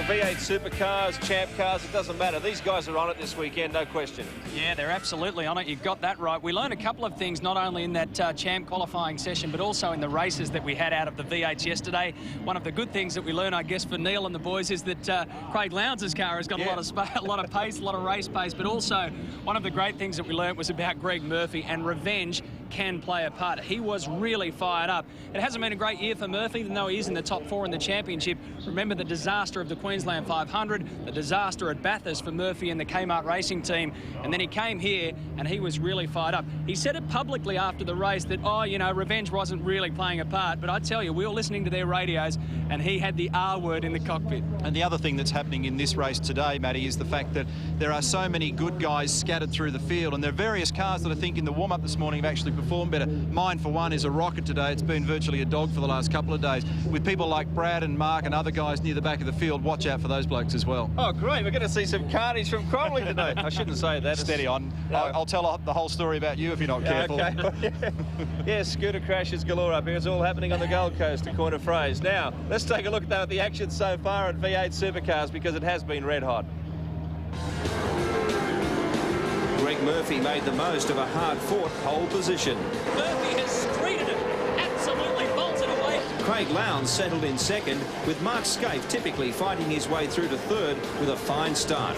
V8 Supercars, Champ Cars, it doesn't matter. These guys are on it this weekend, no question. Yeah, they're absolutely on it. You've got that right. We learned a couple of things, not only in that Champ qualifying session, but also in the races that we had out of the V8s yesterday. One of the good things that we learned, I guess, for Neil and the boys is that Craig Lowndes' car has got a lot of pace, a lot of race pace, but also one of the great things that we learned was about Greg Murphy, and revenge can play a part. He was really fired up. It hasn't been a great year for Murphy, even though he is in the top 4 in the championship. Remember the disaster of the Queensland 500, the disaster at Bathurst for Murphy and the Kmart racing team, and then he came here and he was really fired up. He said it publicly after the race that, oh, you know, revenge wasn't really playing a part, but I tell you, we were listening to their radios and he had the R word in the cockpit. And the other thing that's happening in this race today, Matty, is the fact that there are so many good guys scattered through the field, and there are various cars that I think in the warm-up this morning have actually performed better. Mine, for one, is a rocket today. It's been virtually a dog for the last couple of days. With people like Brad and Mark and other guys near the back of the field, watch out for those blokes as well. Oh, great. We're going to see some carnage from Cromley today. I shouldn't say that. Steady on. No. I'll tell the whole story about you if you're not careful. Okay. Yeah, scooter crashes galore up here. It's all happening on the Gold Coast, according to Phrase. Now, let's take a look at the action so far at V8 Supercars, because it has been red hot. Greg Murphy made the most of a hard-fought pole position. Murphy has streeted it, absolutely bolted away. Craig Lowndes settled in second, with Mark Scaife typically fighting his way through to third with a fine start.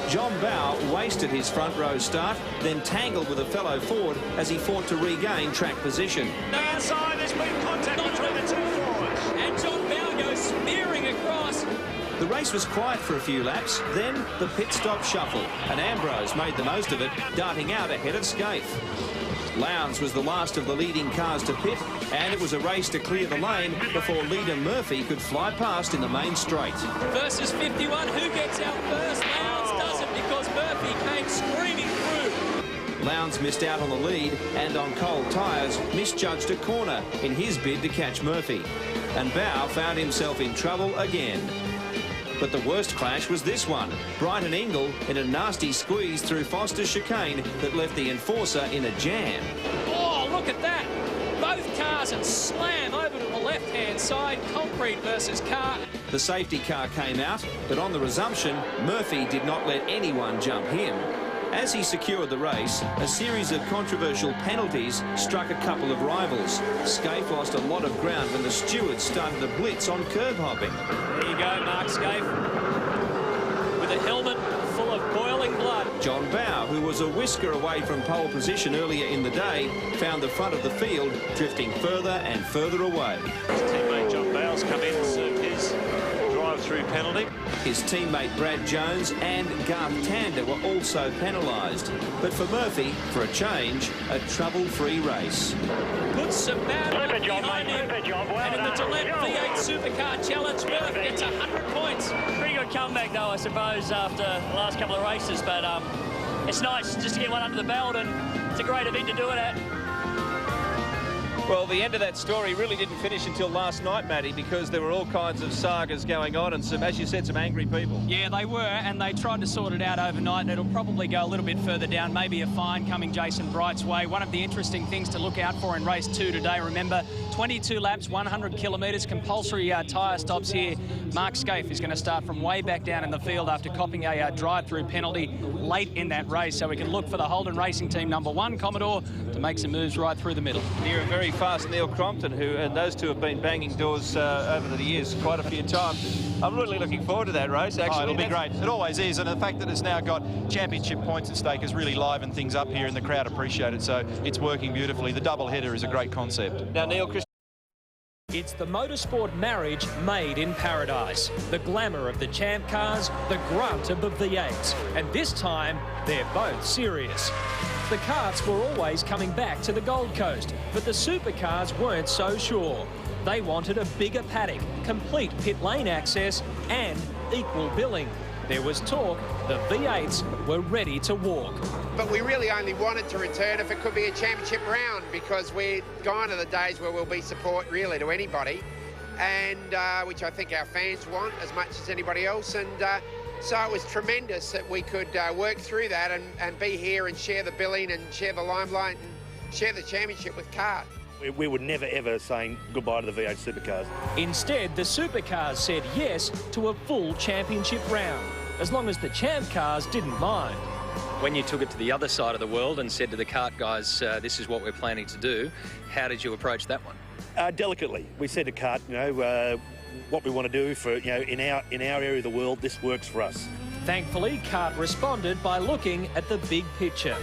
John Bowe wasted his front row start, then tangled with a fellow Ford as he fought to regain track position. No outside, there's been contact between the two Fords. And John Bowe goes spearing across. The race was quiet for a few laps, then the pit stop shuffle, and Ambrose made the most of it, darting out ahead of Scaife. Lowndes was the last of the leading cars to pit, and it was a race to clear the lane before leader Murphy could fly past in the main straight. Versus 51, who gets out first? Lowndes does it because Murphy came screaming through. Lowndes missed out on the lead and on cold tyres misjudged a corner in his bid to catch Murphy. And Bowe found himself in trouble again. But the worst clash was this one. Brighton Ingle in a nasty squeeze through Foster's chicane that left the Enforcer in a jam. Oh, look at that. Both cars and slam over to the left-hand side. Concrete versus car. The safety car came out, but on the resumption, Murphy did not let anyone jump him. As he secured the race, a series of controversial penalties struck a couple of rivals. Scaife lost a lot of ground when the stewards started a blitz on curb hopping. There you go, Mark Scaife, with a helmet full of boiling blood. John Bowe, who was a whisker away from pole position earlier in the day, found the front of the field drifting further and further away. His teammate John Bowles come in and served his drive-through penalty. His teammate Brad Jones and Garth Tander were also penalised. But for Murphy, for a change, a trouble-free race. Puts some bad luck behind him. And in the Gillette V8 Supercar Challenge, Murphy gets 100 points. Pretty good comeback, though, I suppose, after the last couple of races. But it's nice just to get one under the belt, and it's a great event to do it at. Well, the end of that story really didn't finish until last night, Matty, because there were all kinds of sagas going on and some, as you said, some angry people. Yeah, they were, and they tried to sort it out overnight, and it'll probably go a little bit further down, maybe a fine coming Jason Bright's way. One of the interesting things to look out for in race 2 today, remember, 22 laps, 100 kilometres, compulsory tyre stops here. Mark Scaife is going to start from way back down in the field after copping a drive-through penalty late in that race, so we can look for the Holden Racing Team #1 Commodore to make some moves right through the middle. Near a very fast Neil Crompton, and those two have been banging doors over the years quite a few times. I'm really looking forward to that race, actually. Oh, it'll be great. It always is, and the fact that it's now got championship points at stake has really livened things up here, and the crowd appreciate it, so it's working beautifully. The double header is a great concept. Now, Neil, it's the motorsport marriage made in paradise. The glamour of the Champ cars, the grunt of the V8s. And this time, they're both serious. The karts were always coming back to the Gold Coast, but the supercars weren't so sure. They wanted a bigger paddock, complete pit lane access, and equal billing. There was talk the V8s were ready to walk. But we really only wanted to return if it could be a championship round, because we're gone to the days where we'll be support really to anybody, and which I think our fans want as much as anybody else. And so it was tremendous that we could work through that and be here and share the billing and share the limelight and share the championship with kart. We were never, ever saying goodbye to the V8 Supercars. Instead, the supercars said yes to a full championship round, as long as the champ cars didn't mind. When you took it to the other side of the world and said to the kart guys, this is what we're planning to do, how did you approach that one? Delicately. We said to kart, what we want to do for, in our area of the world, this works for us. Thankfully, kart responded by looking at the big picture.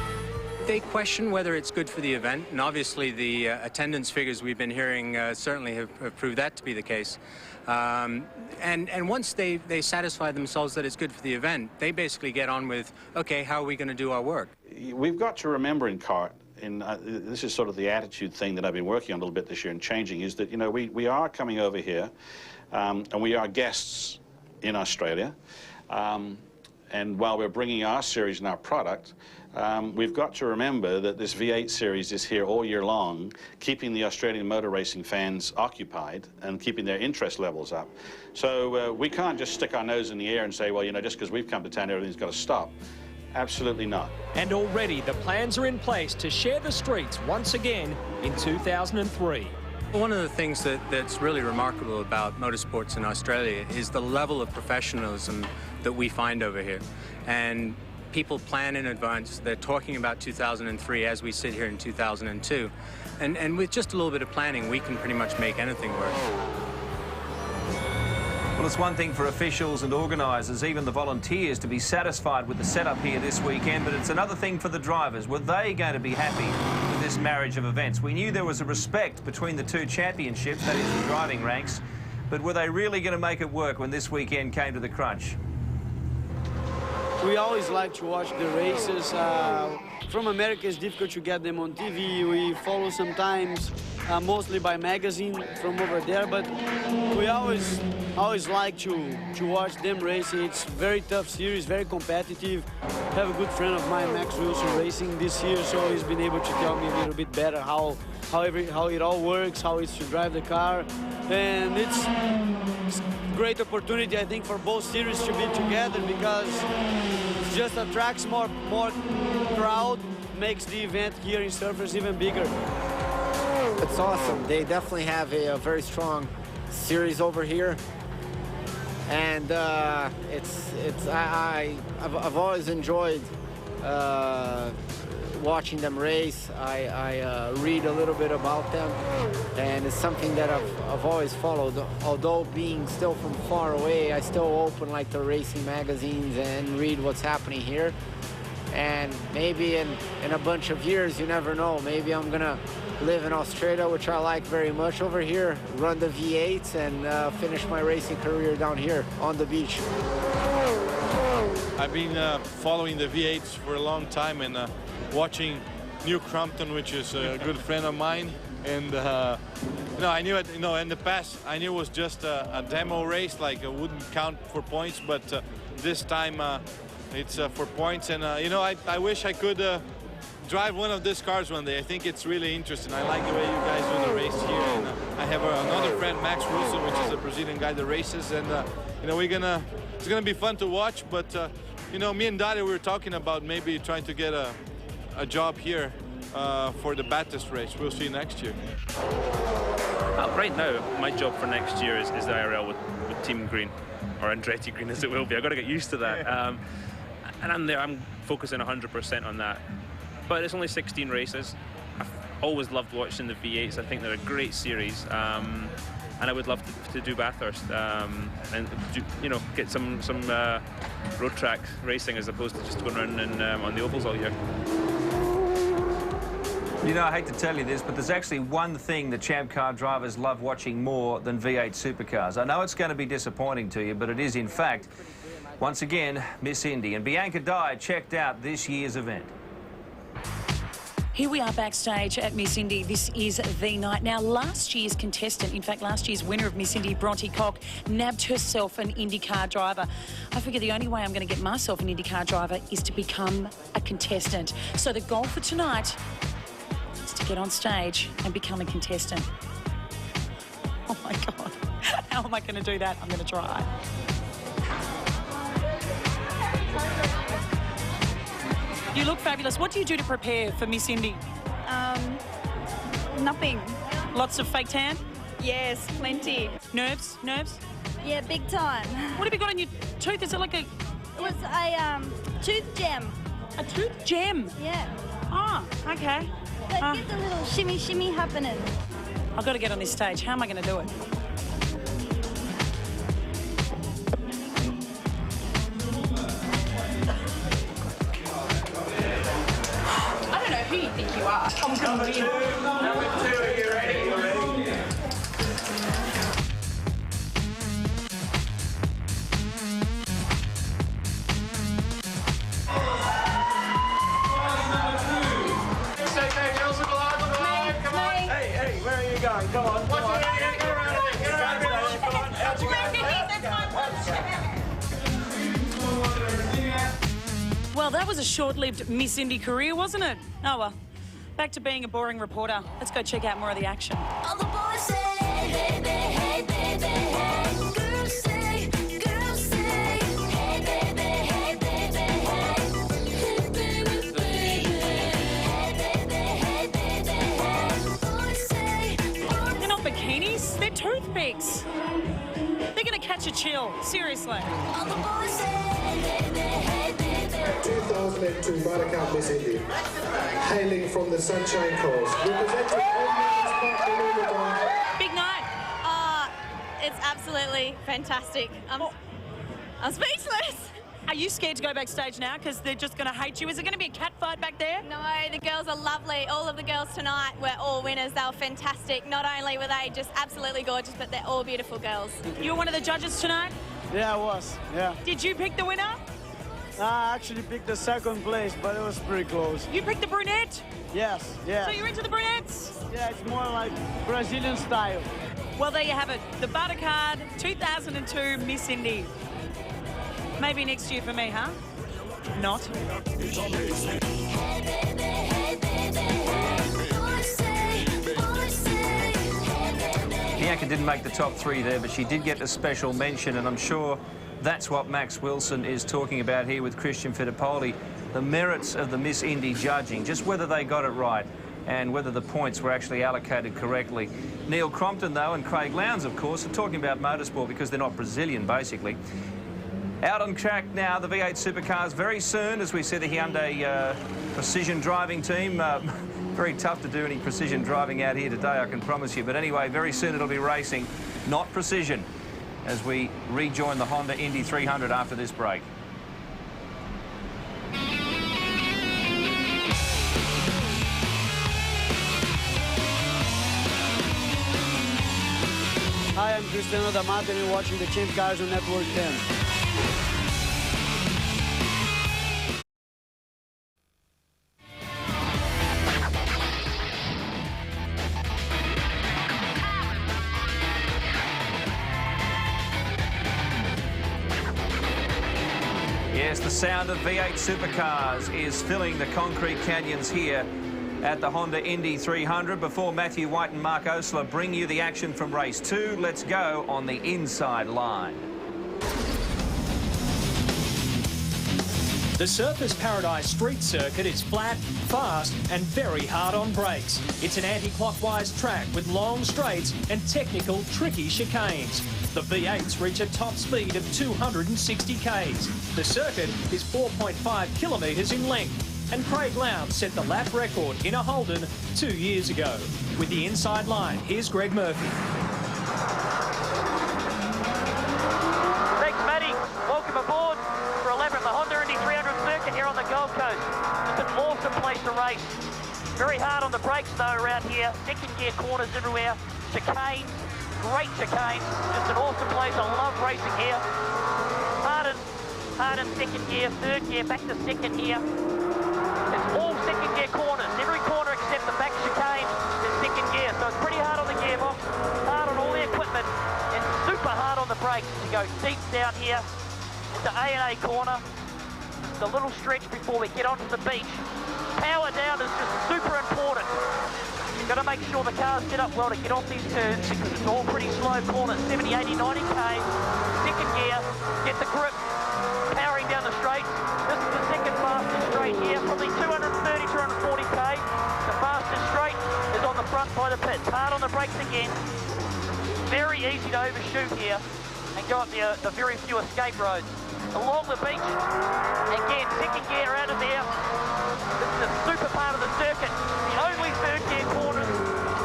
They question whether it's good for the event, and obviously the attendance figures we've been hearing certainly have proved that to be the case. And once they satisfy themselves that it's good for the event, they basically get on with, okay, how are we going to do our work? We've got to remember in kart, this is sort of the attitude thing that I've been working on a little bit this year and changing, is that, we are coming over here and we are guests in Australia. And while we're bringing our series and our product, we've got to remember that this V8 series is here all year long, keeping the Australian motor racing fans occupied and keeping their interest levels up. So we can't just stick our nose in the air and say, well, just because we've come to town, everything's got to stop. Absolutely not. And already the plans are in place to share the streets once again in 2003. One of the things that's really remarkable about motorsports in Australia is the level of professionalism that we find over here. And people plan in advance. They're talking about 2003 as we sit here in 2002. And with just a little bit of planning, we can pretty much make anything work. Well, it's one thing for officials and organisers, even the volunteers, to be satisfied with the setup here this weekend, but it's another thing for the drivers. Were they going to be happy with this marriage of events? We knew there was a respect between the two championships, that is the driving ranks, but were they really going to make it work when this weekend came to the crunch? We always like to watch the races. From America, it's difficult to get them on TV. We follow sometimes, mostly by magazine from over there, but we always like to watch them racing. It's very tough series, very competitive. I have a good friend of mine, Max Wilson, racing this year, so he's been able to tell me a little bit better how it all works, how it's to drive the car, and it's a great opportunity, I think, for both series to be together, because it just attracts more crowd, makes the event here in Surfers even bigger. It's awesome. They definitely have a very strong series over here, and I've always enjoyed watching them race. I read a little bit about them, and it's something that I've always followed. Although being still from far away, I still open like the racing magazines and read what's happening here. And maybe in a bunch of years, you never know, maybe I'm gonna live in Australia, which I like very much over here, run the V8s and finish my racing career down here on the beach. I've been following the V8s for a long time and watching New Crumpton, which is a good friend of mine. And I knew it, in the past, I knew it was just a demo race, like it wouldn't count for points, but this time it's for points. And, I wish I could drive one of these cars one day. I think it's really interesting. I like the way you guys do the race here. And I have another friend, Max Wilson, which is a Brazilian guy that races. And, it's going to be fun to watch. But, me and Dario, we were talking about maybe trying to get a job here for the Bathurst race. We'll see next year. Right now, my job for next year is the IRL with Team Green, or Andretti Green as it will be. I've got to get used to that. And I'm focusing 100% on that. But it's only 16 races. I've always loved watching the V8s. I think they're a great series. And I would love to do Bathurst and get some road track racing as opposed to just going around on the ovals all year. I hate to tell you this, but there's actually one thing the Champ Car drivers love watching more than V8 Supercars. I know it's going to be disappointing to you, but it is, in fact, once again, Miss Indy. And Bianca Dye checked out this year's event. Here we are backstage at Miss Indy. This is the night. Now, last year's contestant, in fact, last year's winner of Miss Indy, Bronte Koch, nabbed herself an IndyCar driver. I figure the only way I'm going to get myself an IndyCar driver is to become a contestant. So the goal for tonight is to get on stage and become a contestant. Oh, my God. How am I going to do that? I'm going to try. You look fabulous. What do you do to prepare for Miss Indy? Nothing. Lots of fake tan? Yes, plenty. Nerves? Nerves? Yeah, big time. What have you got on your tooth? Is it like a... It was a tooth gem. A tooth gem? Yeah. Oh, okay. But get the little shimmy shimmy happening. I've got to get on this stage. How am I going to do it? I don't know who you think you are. I'm coming in. Number 2, are you ready? You ready? Hey, where are you going? Come on, come on. Well, that was a short-lived Miss Indy career, wasn't it? Oh, well. Back to being a boring reporter. Let's go check out more of the action. All the boys say, hey, baby, hey, baby, hey. Girls say, hey, baby, hey, baby, hey. Hey, baby, baby. Hey, baby, hey, baby, hey. Boys say, They're not bikinis, they're toothpicks. They're going to catch a chill, seriously. all the boys say, hey, baby, hey, baby. 2002 Buttercup Miss Indy, hailing from the Sunshine Coast, representing Big night. It's absolutely fantastic. I'm speechless. Are you scared to go backstage now because they're just going to hate you? Is it going to be a cat fight back there? No, the girls are lovely. All of the girls tonight were all winners. They were fantastic. Not only were they just absolutely gorgeous, but they're all beautiful girls. You were one of the judges tonight? Yeah, I was, yeah. Did you pick the winner? I actually picked the second place, but it was pretty close. You picked the brunette? Yes, yeah. So you're into the brunettes? Yeah, it's more like Brazilian style. Well, there you have it. The Buttercard 2002 Miss Indy. Maybe next year for me, huh? Not. Bianca didn't make the top 3 there, but she did get a special mention, and I'm sure that's what Max Wilson is talking about here with Christian Fittipaldi. The merits of the Miss Indy judging, just whether they got it right and whether the points were actually allocated correctly. Neil Crompton, though, and Craig Lowndes, of course, are talking about motorsport because they're not Brazilian, basically. Out on track now, the V8 Supercars very soon, as we see the Hyundai precision driving team. Very tough to do any precision driving out here today, I can promise you. But anyway, very soon it'll be racing, not precision, as we rejoin the Honda Indy 300 after this break. Hi, I'm Cristiano D'Amato and you're watching the Champ Cars on Network 10. Yes, the sound of V8 Supercars is filling the concrete canyons here at the Honda Indy 300. Before Matthew White and Mark Osler bring you the action from race 2, let's go on the inside line. The Surfers Paradise Street Circuit is flat, fast and very hard on brakes. It's an anti-clockwise track with long straights and technical, tricky chicanes. The V8s reach a top speed of 260 k's. The circuit is 4.5 kilometres in length, and Craig Lowndes set the lap record in a Holden 2 years ago. With the inside line, here's Greg Murphy. Thanks, Matty. Welcome aboard for a lap at the Honda Indy 300 circuit here on the Gold Coast. It's an awesome place to race. Very hard on the brakes though around here. Second gear corners everywhere. Chicanes, great chicanes. Just an awesome place. I love racing here. Hard in second gear, third gear, back to second here. It's all second gear corners. Every corner except the back chicane is second gear. So it's pretty hard on the gearbox, hard on all the equipment, and super hard on the brakes as you go deep down here into A&A corner. The little stretch before we get onto the beach. Power down is just super important. You've got to make sure the cars get up well to get off these turns because it's all pretty slow corners. 70, 80, 90 k, second gear, get the grip, powering down the straight. This is the second fastest straight here, probably 230, 240 k. The fastest straight is on the front by the pits. Hard on the brakes again. Very easy to overshoot here and go up the very few escape roads. Along the beach, again, second gear out of there. This is a super part of the circuit. The only third gear corners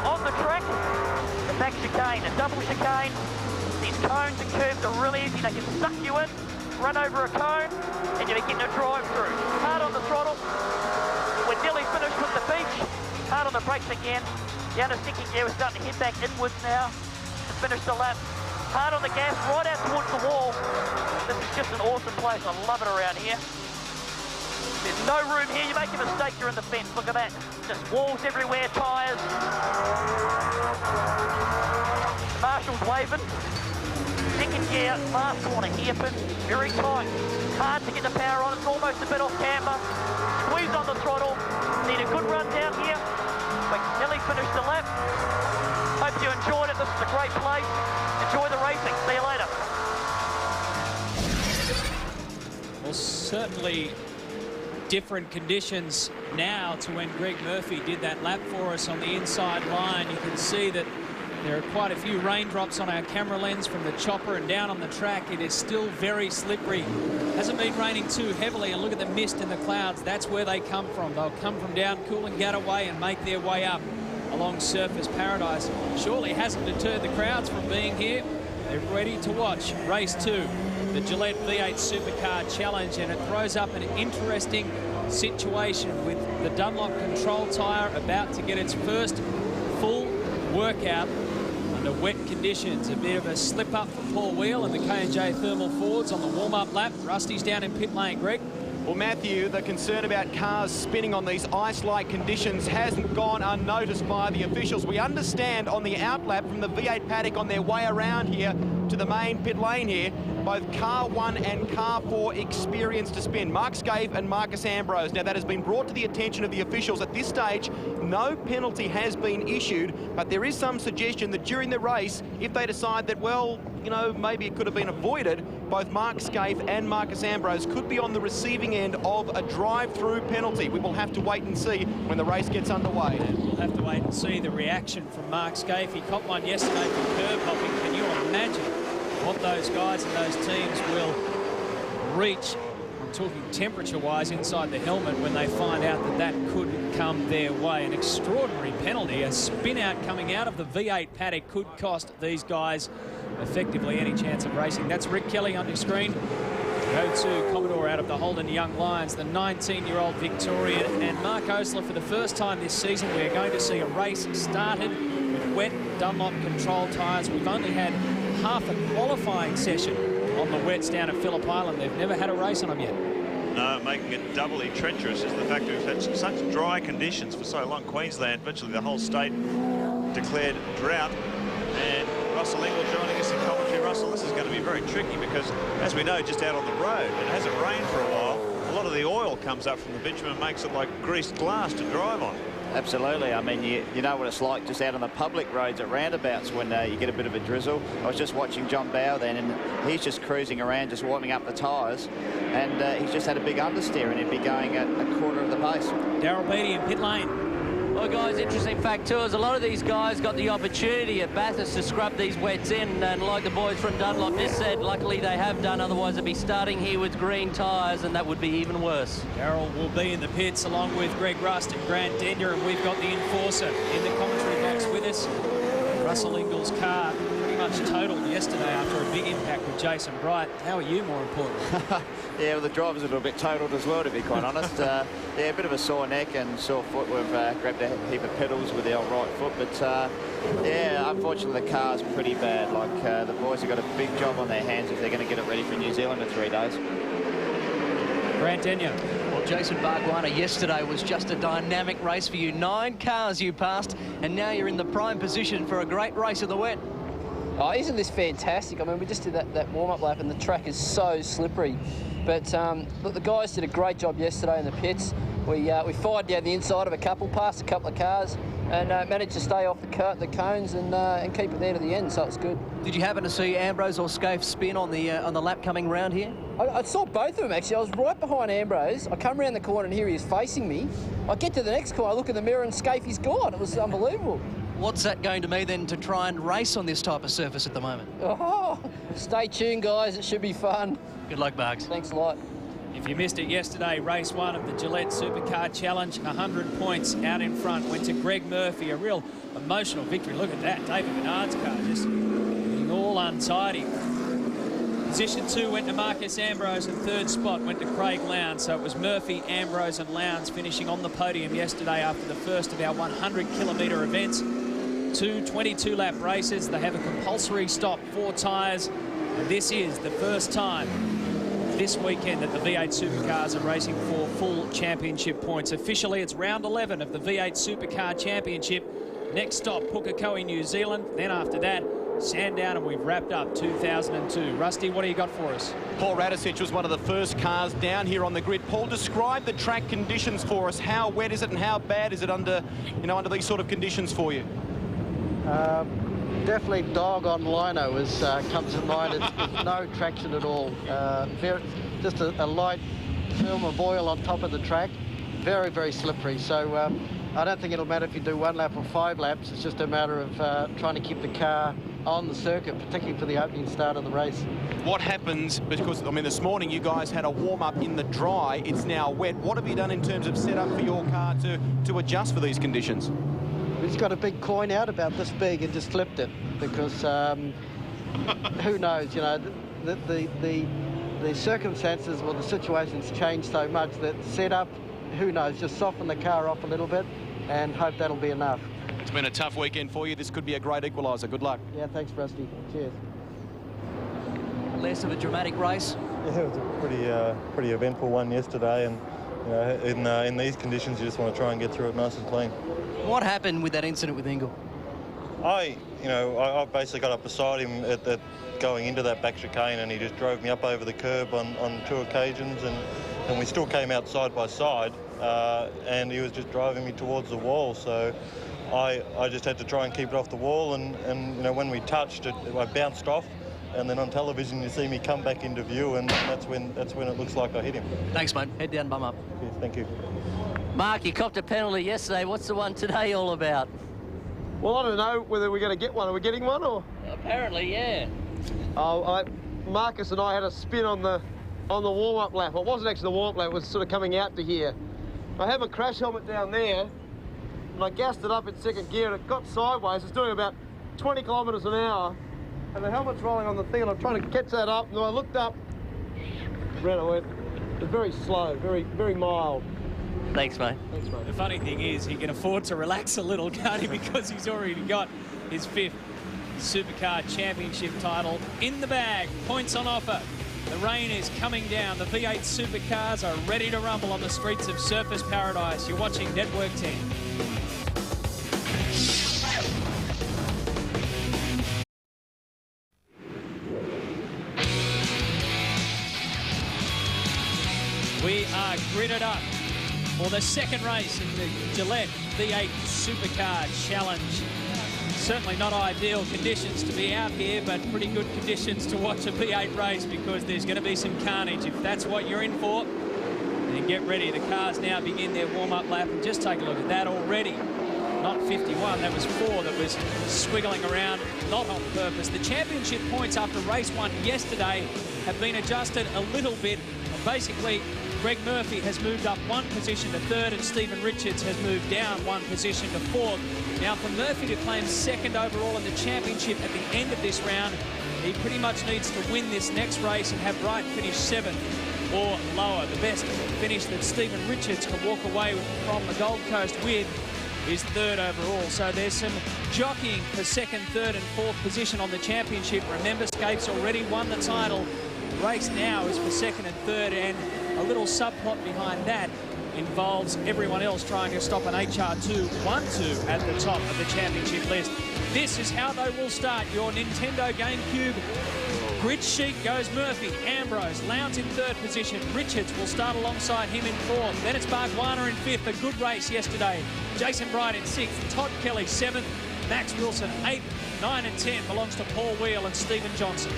on the track. The back chicane, a double chicane. These cones and curves are really easy. They can suck you in, run over a cone, and you're getting a drive through. Hard on the throttle. We're nearly finished with the beach. Hard on the brakes again. The other second gear is starting to head back inwards now to finish the lap. Hard on the gas, right out towards the wall. This is just an awesome place. I love it around here. There's no room here. You make a mistake, you're in the fence. Look at that. Just walls everywhere, tyres. Marshall's waving. Second gear, last corner, hairpin. Very tight. Hard to get the power on. It's almost a bit off camber. Squeeze on the throttle. Need a good run down here. We nearly finished the lap. Hope you enjoyed it. This is a great place. Enjoy the racing. See you later. Well, certainly different conditions now to when Greg Murphy did that lap for us on the inside line. You can see that there are quite a few raindrops on our camera lens from the chopper and down on the track. It is still very slippery. Hasn't been raining too heavily, and look at the mist in the clouds. That's where they come from. They'll come from down Coolangatta Way and make their way up along Surfers Paradise. Surely hasn't deterred the crowds from being here. They're ready to watch race 2, the Gillette V8 Supercar Challenge, and it throws up an interesting situation with the Dunlop control tyre about to get its first full workout under wet conditions. A bit of a slip up for Paul Wheel and the K&J Thermal Fords on the warm-up lap. Rusty's down in pit lane. Greg? Well, Matthew, the concern about cars spinning on these ice-like conditions hasn't gone unnoticed by the officials. We understand on the outlap from the V8 paddock on their way around here to the main pit lane here, both car 1 and car 4 experienced to spin. Mark Scaife and Marcus Ambrose. Now, that has been brought to the attention of the officials. At this stage, no penalty has been issued, but there is some suggestion that during the race, if they decide that, well, you know, maybe it could have been avoided, both Mark Scaife and Marcus Ambrose could be on the receiving end of a drive-through penalty. We will have to wait and see when the race gets underway. And we'll have to wait and see the reaction from Mark Scaife. He caught one yesterday from curb hopping. Can you imagine what those guys and those teams will reach, I'm talking temperature-wise, inside the helmet when they find out that that could come their way? An extraordinary penalty. A spin-out coming out of the V8 paddock could cost these guys effectively any chance of racing. That's Rick Kelly on your screen. Go to Commodore out of the Holden Young Lions, the 19-year-old Victorian. And Mark Osler, for the first time this season, we're going to see a race started with wet Dunlop control tyres. We've only had half a qualifying session on the wets down at Phillip Island. They've never had a race on them yet. No, making it doubly treacherous is the fact that we've had such dry conditions for so long. Queensland, virtually the whole state declared drought. And Russell Ingall joining us in commentary. Russell, this is going to be very tricky because, as we know, just out on the road, it hasn't rained for a while. A lot of the oil comes up from the bitumen and makes it like greased glass to drive on. Absolutely. I mean, you know what it's like just out on the public roads at roundabouts when you get a bit of a drizzle. I was just watching John Bow then, and he's just cruising around, just warming up the tyres, and he's just had a big understeer, and he'd be going at a quarter of the pace. Darryl Beattie in pit lane. Well, guys, interesting fact too is a lot of these guys got the opportunity at Bathurst to scrub these wets in, and like the boys from Dunlop just said, luckily they have done, otherwise they'd be starting here with green tyres and that would be even worse. Darryl will be in the pits along with Greg Rust and Grant Denyer, and we've got the enforcer in the commentary box with us. Russell Ingall's car pretty much totaled yesterday after a big impact with Jason Bright. How are you, more important? Yeah, well, the driver's a little bit totaled as well, to be quite honest. Yeah, a bit of a sore neck and sore foot. We've grabbed a heap of pedals with our right foot, but yeah, unfortunately the car's pretty bad. Like the boys have got a big job on their hands if they're going to get it ready for New Zealand in 3 days. Grant Denyer. Well, Jason Bargwanna, yesterday was just a dynamic race for you. 9 cars you passed, and now you're in the prime position for a great race of the wet. Oh, isn't this fantastic? I mean, we just did that warm-up lap, and the track is so slippery. But look, the guys did a great job yesterday in the pits. We fired down the inside of a couple, passed a couple of cars, and managed to stay off the cones and keep it there to the end, so it's good. Did you happen to see Ambrose or Scaife spin on the lap coming round here? I saw both of them, actually. I was right behind Ambrose. I come around the corner and here he is facing me. I get to the next corner, I look in the mirror and Scaife is gone. It was unbelievable. What's that going to mean then to try and race on this type of surface at the moment? Oh, stay tuned, guys. It should be fun. Good luck, Bugs. Thanks a lot. If you missed it yesterday, race 1 of the Gillette Supercar Challenge, 100 points out in front went to Greg Murphy. A real emotional victory. Look at that. David Bernard's car just being all untidy. Position 2 went to Marcus Ambrose, and 3rd spot went to Craig Lowndes. So it was Murphy, Ambrose and Lowndes finishing on the podium yesterday after the first of our 100-kilometre events. 2 22-lap races. They have a compulsory stop, 4 tyres. And this is the first time this weekend that the V8 Supercars are racing for full championship points. Officially, it's round 11 of the V8 Supercar Championship. Next stop, Pukekohe, New Zealand. Then after that, Sandown, and we've wrapped up 2002. Rusty, what do you got for us? Paul Radicic was one of the first cars down here on the grid. Paul, describe the track conditions for us. How wet is it and how bad is it under, under these sort of conditions for you? Definitely dog on lino comes to mind. It's no traction at all. Just a light film of oil on top of the track. Very, very slippery. So I don't think it'll matter if you do 1 lap or 5 laps. It's just a matter of trying to keep the car on the circuit, particularly for the opening start of the race. What happens, because, I mean, this morning you guys had a warm-up in the dry. It's now wet. What have you done in terms of setup for your car to adjust for these conditions? He's got a big coin out about this big and just flipped it because who knows, the circumstances or the situations change so much that setup, who knows, just soften the car off a little bit and hope that'll be enough. It's been a tough weekend for you. This could be a great equaliser. Good luck. Yeah, thanks, Rusty. Cheers. Less of a dramatic race? Yeah, it was a pretty eventful one yesterday, and in these conditions you just want to try and get through it nice and clean. What happened with that incident with Ingle? I basically got up beside him at going into that back chicane, and he just drove me up over the curb on 2 occasions, and we still came out side by side, and he was just driving me towards the wall. So I just had to try and keep it off the wall, and when we touched it, I bounced off, and then on television you see me come back into view, and that's when it looks like I hit him. Thanks, mate. Head down, bum up. Yes, thank you. Mark, you copped a penalty yesterday. What's the one today all about? Well, I don't know whether we're going to get one. Are we getting one, or? Apparently, yeah. Marcus and I had a spin on the warm-up lap. Well, it wasn't actually the warm-up lap. It was sort of coming out to here. I have a crash helmet down there, and I gassed it up in 2nd gear, and it got sideways. It's doing about 20 kilometres an hour, and the helmet's rolling on the thing, and I'm trying to catch that up, and I looked up, ran away. It was very slow, very, very mild. Thanks, mate. Thanks, mate. The funny thing is, he can afford to relax a little, can't he? Because he's already got his 5th Supercar Championship title in the bag. Points on offer. The rain is coming down. The V8 Supercars are ready to rumble on the streets of Surfers Paradise. You're watching Network 10. We are gridded up for the 2nd race in the Gillette V8 Supercar Challenge. Certainly not ideal conditions to be out here, but pretty good conditions to watch a V8 race, because there's going to be some carnage. If that's what you're in for, then get ready. The cars now begin their warm-up lap, and just take a look at that already. Not 51, that was 4 that was squiggling around, not on purpose. The championship points after race 1 yesterday have been adjusted a little bit. Basically, Greg Murphy has moved up 1 position to 3rd, and Stephen Richards has moved down 1 position to 4th. Now, for Murphy to claim 2nd overall in the championship at the end of this round, he pretty much needs to win this next race and have Wright finish 7th or lower. The best finish that Stephen Richards can walk away from the Gold Coast with is 3rd overall. So there's some jockeying for 2nd, 3rd and 4th position on the championship. Remember, Scapes already won the title. The race now is for 2nd and 3rd, and a little subplot behind that involves everyone else trying to stop an HR2 1-2 at the top of the championship list. This is how they will start your Nintendo GameCube grid sheet. Goes Murphy, Ambrose, Lowndes in 3rd position. Richards will start alongside him in 4th. Then it's Bargwanna in 5th. A good race yesterday. Jason Bright in 6th. Todd Kelly 7th. Max Wilson 8th. 9 and 10 belongs to Paul Wheel and Stephen Johnson.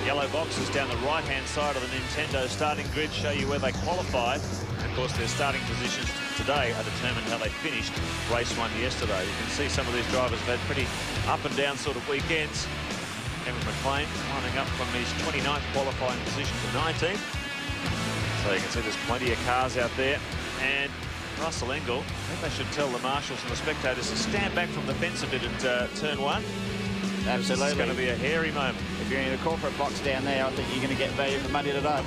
Yellow boxes down the right-hand side of the Nintendo starting grid show you where they qualified. Of course, their starting positions to today are determined how they finished race 1 yesterday. You can see some of these drivers have had pretty up and down sort of weekends. Cameron McLean climbing up from his 29th qualifying position to 19th. So you can see there's plenty of cars out there. And Russell Engel, I think they should tell the marshals and the spectators to stand back from the fence a bit at turn 1. Absolutely. It's going to be a hairy moment. If you're in a corporate box down there, I think you're going to get value for money today.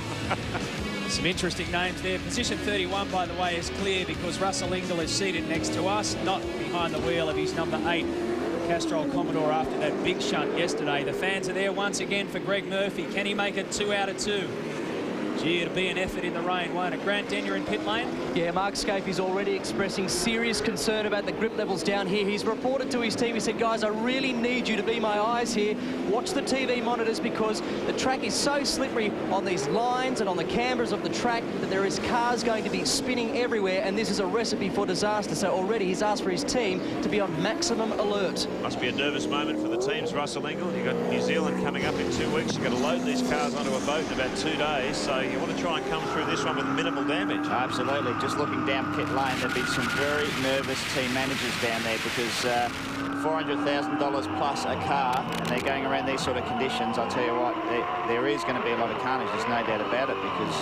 Some interesting names there. Position 31, by the way, is clear because Russell Engel is seated next to us, not behind the wheel of his number 8 Castrol Commodore after that big shunt yesterday. The fans are there once again for Greg Murphy. Can he make it 2 out of 2? Gee, it'll be an effort in the rain, won't it? Grant Denyer in pit lane. Yeah, Mark Scape is already expressing serious concern about the grip levels down here. He's reported to his team, he said, guys, I really need you to be my eyes here. Watch the TV monitors because the track is so slippery on these lines and on the cambers of the track that there is cars going to be spinning everywhere, and this is a recipe for disaster. So already he's asked for his team to be on maximum alert. Must be a nervous moment for the teams, Russell Engel. You've got New Zealand coming up in 2 weeks. You've got to load these cars onto a boat in about 2 days, so you want to try and come through this one with minimal damage. Absolutely. Just looking down pit lane, there've been some very nervous team managers down there because $400,000 plus a car, and they're going around these sort of conditions. I'll tell you what, there is going to be a lot of carnage. There's no doubt about it because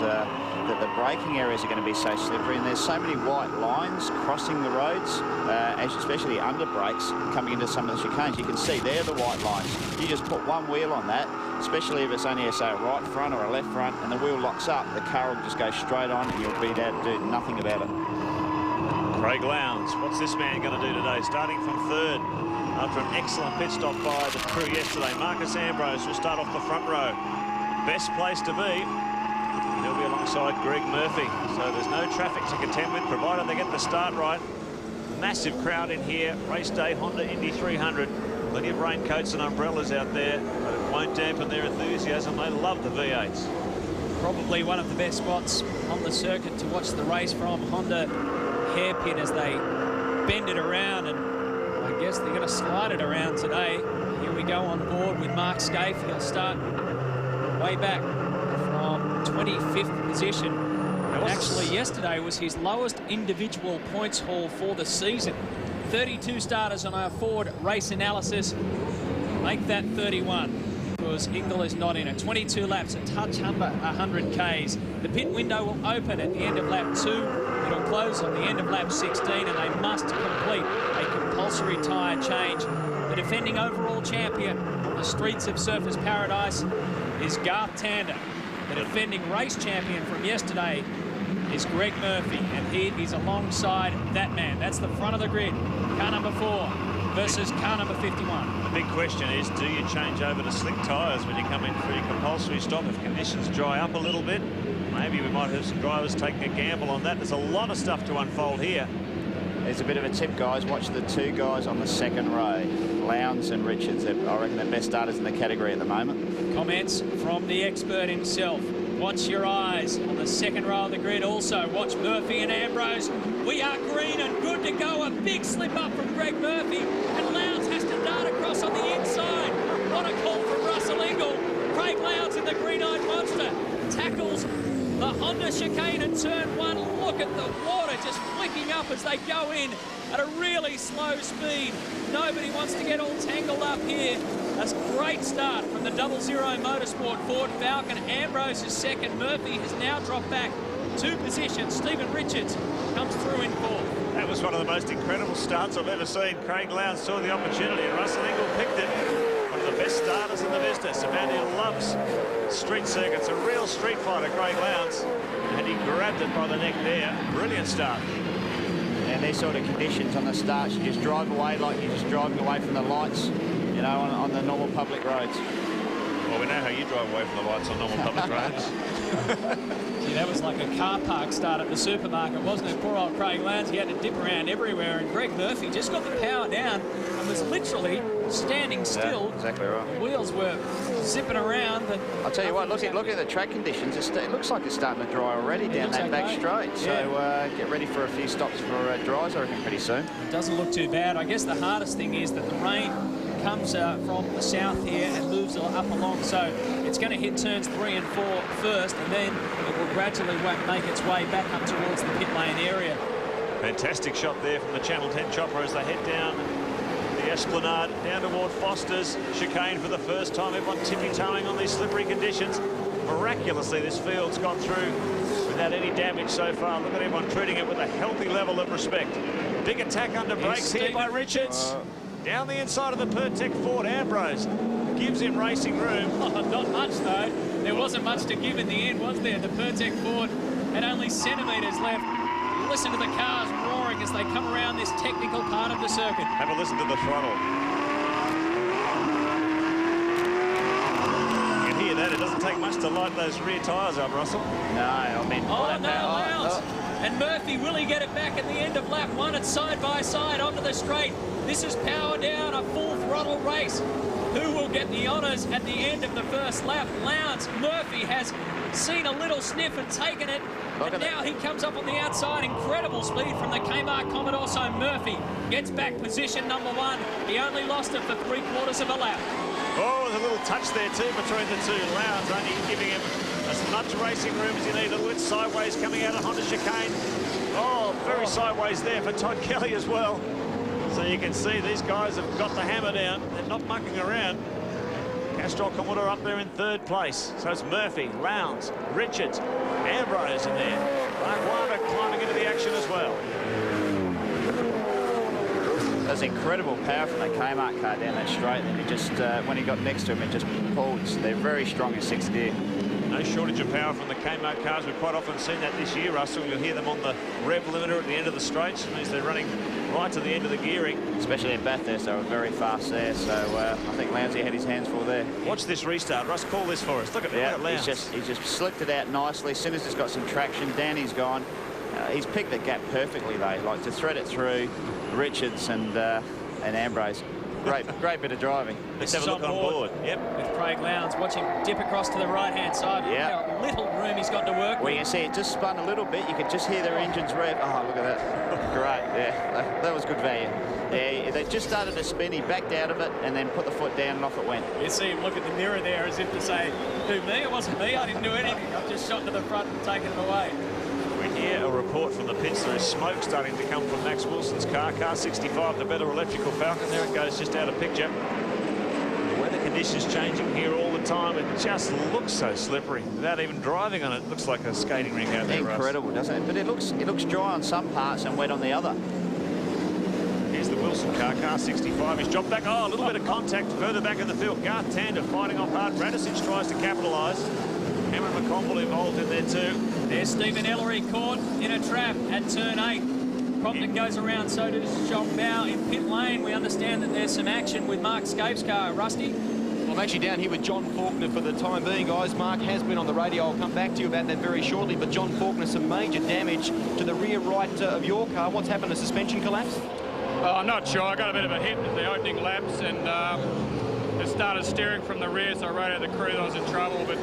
the braking areas are going to be so slippery, and there's so many white lines crossing the roads, especially under brakes coming into some of the chicanes. You can see they're the white lines. You just put one wheel on that, especially if it's only say a right front or a left front, and the wheel locks up, the car will just go straight on and you'll be able to do nothing about it. Craig Lowndes, what's this man going to do today? Starting from 3rd after an excellent pit stop by the crew yesterday. Marcus Ambrose will start off the front row. Best place to be. He'll be alongside Greg Murphy. So there's no traffic to contend with, provided they get the start right. Massive crowd in here. Race day Honda Indy 300. Plenty of raincoats and umbrellas out there, but it won't dampen their enthusiasm. They love the V8s. Probably one of the best spots on the circuit to watch the race from. Honda hairpin as they bend it around, and I guess they're going to slide it around today. Here we go on board with Mark Scaife. He'll start way back from 25th position. And actually yesterday was his lowest individual points haul for the season. 32 starters on our Ford race analysis. Make that 31 because Engel is not in it. 22 laps, a touch under 100 Ks. The pit window will open at the end of lap 2. It'll close on the end of lap 16, and they must complete a compulsory tyre change. The defending overall champion on the streets of Surfers Paradise is Garth Tander. The defending race champion from yesterday is Greg Murphy, and he is alongside that man. That's the front of the grid. Car number 4 versus car number 51. The big question is, do you change over to slick tyres when you come in for your compulsory stop? If conditions dry up a little bit, maybe we might have some drivers taking a gamble on that. There's a lot of stuff to unfold here. There's a bit of a tip, guys. Watch the 2 guys on the 2nd row, Lowndes and Richards. I reckon the best starters in the category at the moment. Comments from the expert himself. Watch your eyes on the 2nd row of the grid. Also, watch Murphy and Ambrose. We are green and good to go. A big slip up from Greg Murphy, and Lowndes has to dart across on the inside. What a call from Russell Engel. Craig Lowndes in the green-eyed monster tackles the Honda chicane at turn 1. Look at the water just flicking up as they go in at a really slow speed. Nobody wants to get all tangled up here. That's a great start from the 00 Motorsport Ford Falcon. Ambrose is 2nd. Murphy has now dropped back 2 positions. Stephen Richards comes through in 4th. That was one of the most incredible starts I've ever seen. Craig Lowndes saw the opportunity, and Russell Engel picked it. One of the best starters in the business. A man who loves street circuits, a real street fighter, Craig Lowndes. And he grabbed it by the neck there. Brilliant start. And these sort of conditions on the start, you just drive away like you're just driving away from the lights, you know, on the normal public roads. Well, we know how you drive away from the lights on normal public roads. Gee, that was like a car park start at the supermarket, wasn't it? Poor old Craig Lowndes, he had to dip around everywhere, and Greg Murphy just got the power down and was literally standing still. Yeah, exactly right. The wheels were zipping around. But I'll tell you what, look at the track conditions. It looks like it's starting to dry already down that back straight. Yeah. So get ready for a few stops for dries, I reckon, pretty soon. It doesn't look too bad. I guess the hardest thing is that the rain comes from the south here and moves up along, so it's going to hit turns 3 and 4 first, and then it will gradually make its way back up towards the pit lane area. Fantastic shot there from the Channel 10 chopper as they head down the Esplanade, down toward Foster's chicane for the first time. Everyone tippy-toeing on these slippery conditions. Miraculously, this field's gone through without any damage so far. Look at everyone treating it with a healthy level of respect. Big attack under brakes here by Richards. Down the inside of the Pertec Ford, Ambrose gives him racing room. Not much, though. There wasn't much to give in the end, was there? The Pertec Ford had only centimetres left. Listen to the cars roaring as they come around this technical part of the circuit. Have a listen to the throttle. You can hear that. It doesn't take much to light those rear tyres up, Russell. No, I mean... Oh, no, Lowndes. And Murphy, will he get it back at the end of lap 1? It's side by side onto the straight. This is power down, a full throttle race. Who will get the honours at the end of the first lap? Lowndes. Murphy has seen a little sniff and taken it. And now he comes up on the outside. Incredible speed from the Kmart Commodore. So Murphy gets back position number 1. He only lost it for 3/4 of a lap. Oh, there's a little touch there too between the two. Lowndes only giving him as much racing room as he needed. A little bit sideways coming out of Honda chicane. Oh, very sideways there for Todd Kelly as well. So you can see these guys have got the hammer down. They're not mucking around. Castrol Commodore up there in 3rd place. So it's Murphy, Lowndes, Richards, Ambrose in there. Mark climbing into the action as well. That's incredible power from that Kmart car down that straight. And he just, when he got next to him, it just pulled. So they're very strong in 6th gear. No shortage of power from the Kmart cars. We've quite often seen that this year, Russell. You'll hear them on the rev limiter at the end of the straights. It means they're running right to the end of the gearing. Especially at Bathurst, they were very fast there. So I think Lowndes had his hands full there. Watch this restart. Russ, call this for us. Look at Lowndes. He's just slipped it out nicely. As soon as it's got some traction, Danny's gone. He's picked the gap perfectly, though. Like to thread it through Richards and Ambrose. Great bit of driving. Let's have a look on board. Yep. With Craig Lowndes. Watch him dip across to the right-hand side. Yeah. How little room he's got to work with. Well, you can see it just spun a little bit. You could just hear their engines rev. Oh, look at that. Great. Yeah, that was good value. Yeah, they just started to spin. He backed out of it and then put the foot down and off it went. You see him look at the mirror there as if to say, who, me? It wasn't me. I didn't do anything. I've just shot to the front and taken it away. We hear a report from the pits. There is smoke starting to come from Max Wilson's car 65, the better electrical Falcon. There it goes, just out of picture. The weather conditions changing here all the time. It just looks so slippery. Without even driving on it, it looks like a skating rink out there. Incredible, doesn't it? But it looks dry on some parts and wet on the other. Here's the Wilson car 65. He's dropped back. Oh, a little bit of contact further back in the field. Garth Tander fighting off hard. Radicic tries to capitalise. Cameron McConville involved in there too. There's Stephen Ellery caught in a trap at turn 8. Compton goes around, so does John Bow in pit lane. We understand that there's some action with Mark Scape's car. Rusty? I'm actually down here with John Faulkner for the time being, guys. Mark has been on the radio. I'll come back to you about that very shortly. But John Faulkner, some major damage to the rear right of your car. What's happened? A suspension collapse? I'm not sure. I got a bit of a hit at the opening laps and it started steering from the rear, so I radioed the crew that I was in trouble. But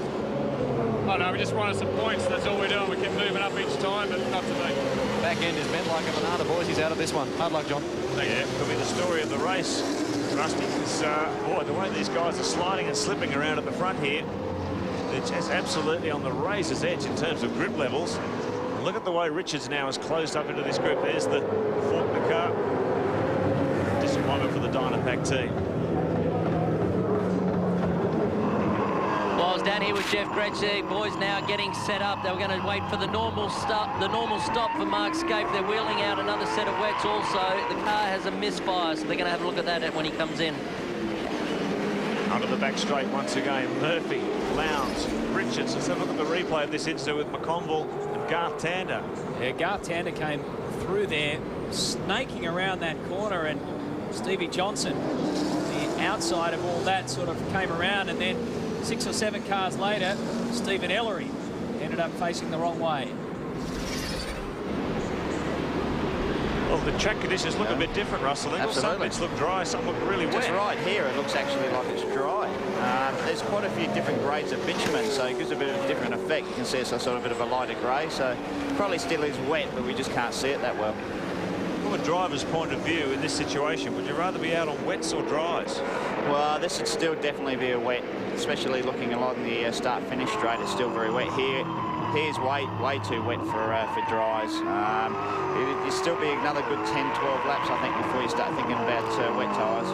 I don't know, we just wanted some points. That's all we're doing. We keep moving up each time, but not today. Back end is bent like a banana, boys. He's out of this one. Hard luck, John. Yeah, could be the story of the race, Rusty. Because, boy, the way these guys are sliding and slipping around at the front here, they're just absolutely on the razor's edge in terms of grip levels. And look at the way Richards now has closed up into this group. There's the Faulkner car. Disappointment for the Dynapack team. Well, I was down here with Jeff Gretsch. Boys now getting set up. They were going to wait for the normal stop for Mark Scape. They're wheeling out another set of wets also. The car has a misfire, so they're going to have a look at that when he comes in. Under the back straight once again. Murphy, Lowndes, Richards. Let's have a look at the replay of this incident with McConville and Garth Tander. Yeah, Garth Tander came through there, snaking around that corner, and Stevie Johnson, the outside of all that, sort of came around, and then 6 or 7 cars later, Stephen Ellery ended up facing the wrong way. Well, the track conditions look a bit different, Russell. Some bits look dry, some look really wet. Just right here, it looks actually like it's dry. There's quite a few different grades of bitumen, so it gives a bit of a different effect. You can see it's a sort of bit of a lighter grey, so probably still is wet, but we just can't see it that well. From a driver's point of view in this situation, would you rather be out on wets or dries? Well, this would still definitely be a wet, especially looking along the start-finish straight. It's still very wet here. he is way too wet for dries. It'll still be another good 10-12 laps, I think, before you start thinking about wet tyres.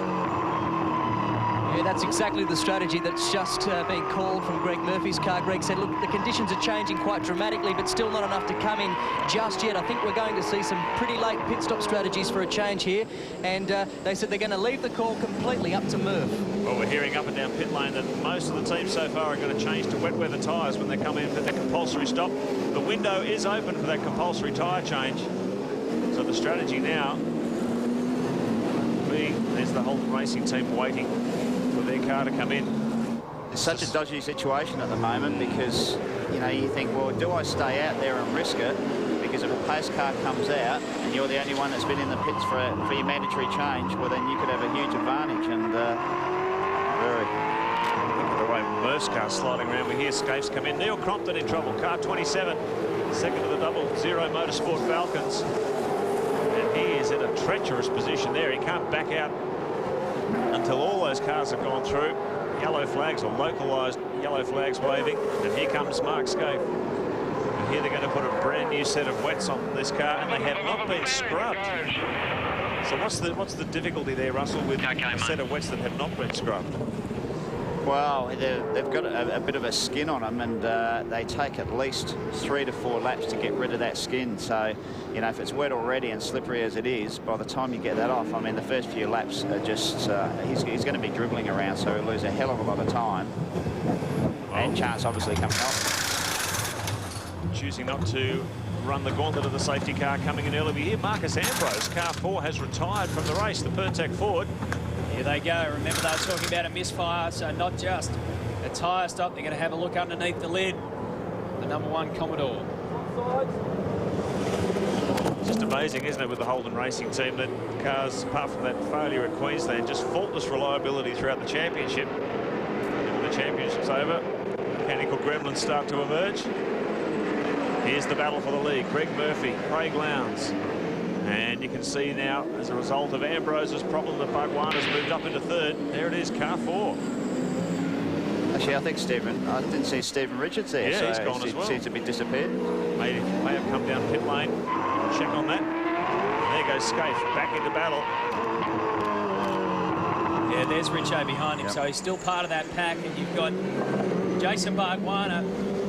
Yeah, that's exactly the strategy that's just been called from Greg Murphy's car. Greg said, look, the conditions are changing quite dramatically, but still not enough to come in just yet. I think we're going to see some pretty late pit stop strategies for a change here. And they said they're going to leave the call completely up to Murph. Well, we're hearing up and down pit lane that most of the teams so far are going to change to wet weather tyres when they come in for their compulsory stop. The window is open for that compulsory tyre change. So the strategy now will be, there's the Holden Racing team waiting for their car to come in. It's such a dodgy situation at the moment because, you know, you think, well, do I stay out there and risk it? Because if a pace car comes out and you're the only one that's been in the pits for your mandatory change, well, then you could have a huge advantage. And very. Look at the way Murph's car sliding around. We hear Scapes come in. Neil Crompton in trouble. Car 27, second of the 00 Motorsport Falcons. And he is in a treacherous position there. He can't back out until all those cars have gone through. Yellow flags, or localised yellow flags waving. And here comes Mark Scape. And here they're going to put a brand new set of wets on this car, and they have not been scrubbed. So what's the difficulty there, Russell, with a set of wets that have not been scrubbed? Well, they've got a bit of a skin on them, and they take at least 3 to 4 laps to get rid of that skin. So, you know, if it's wet already and slippery as it is, by the time you get that off, I mean, the first few laps are just, he's going to be dribbling around, so he'll lose a hell of a lot of time. And chance obviously coming off. Choosing not to run the gauntlet of the safety car coming in early. We hear Marcus Ambrose, car 4, has retired from the race, the Pertec Ford. Here they go. Remember, they were talking about a misfire, so not just a tyre stop. They're going to have a look underneath the lid. The #1 Commodore. Just amazing, isn't it, with the Holden Racing team, that cars, apart from that failure at Queensland, just faultless reliability throughout the championship. And when the championship's over, mechanical gremlins start to emerge. Here's the battle for the lead. Greg Murphy, Craig Lowndes. And you can see now, as a result of Ambrose's problem, that Bargwanna's moved up into 3rd. There it is, car 4. Actually, I think I didn't see Stephen Richards there. Yeah, so he's gone as well. Seems to be disappeared. May have come down pit lane. Check on that. There goes Scaife, back into battle. Yeah, there's Richo behind him, so he's still part of that pack. And you've got Jason Bargwanna.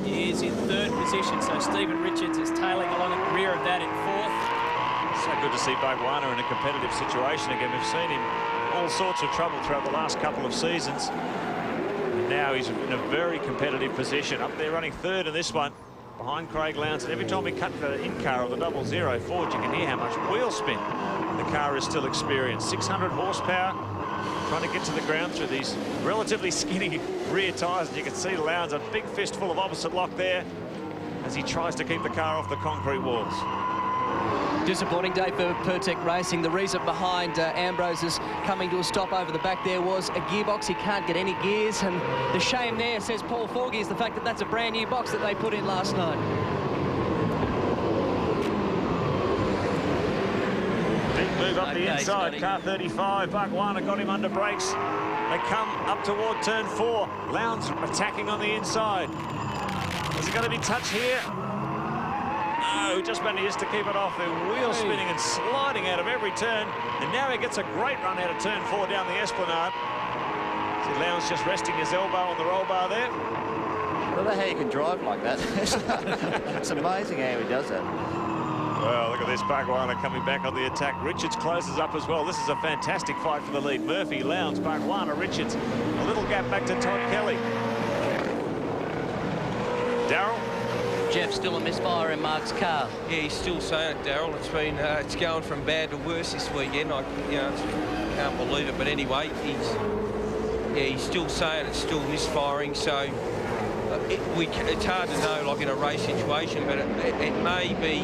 He is in 3rd position, so Stephen Richards is tailing along at the rear of that in 4th. So good to see Bargwanna in a competitive situation again. We've seen him all sorts of trouble throughout the last couple of seasons. And now he's in a very competitive position. Up there running 3rd in this one, behind Craig Lowndes. And every time we cut the in-car of the 00 Ford, you can hear how much wheel spin the car is still experienced. 600 horsepower, trying to get to the ground through these relatively skinny rear tyres. And you can see Lowndes, a big fistful of opposite lock there, as he tries to keep the car off the concrete walls. Disappointing day for Pertec Racing. The reason behind Ambrose's coming to a stop over the back there was a gearbox. He can't get any gears, and the shame there, says Paul Forgy, is the fact that that's a brand new box that they put in last night. Big move up the inside, car 35. Bargwanna got him under brakes. They come up toward turn 4. Lowndes attacking on the inside. Is it going to be touch here? No, just manages to keep it off. They're wheel spinning and sliding out of every turn. And now he gets a great run out of turn 4 down the Esplanade. See Lowndes just resting his elbow on the roll bar there. I don't know how you can drive like that. It's amazing how he does it. Well, look at this, Bargwanna coming back on the attack. Richards closes up as well. This is a fantastic fight for the lead. Murphy, Lowndes, Bargwanna, Richards. A little gap back to Todd Kelly. Darryl? Jeff, still a misfire in Mark's car. Yeah, he's still saying it, Darryl. It's been it's going from bad to worse this weekend. I can't believe it, but anyway, he's still saying it's still misfiring. So it's hard to know, like in a race situation, but it may be.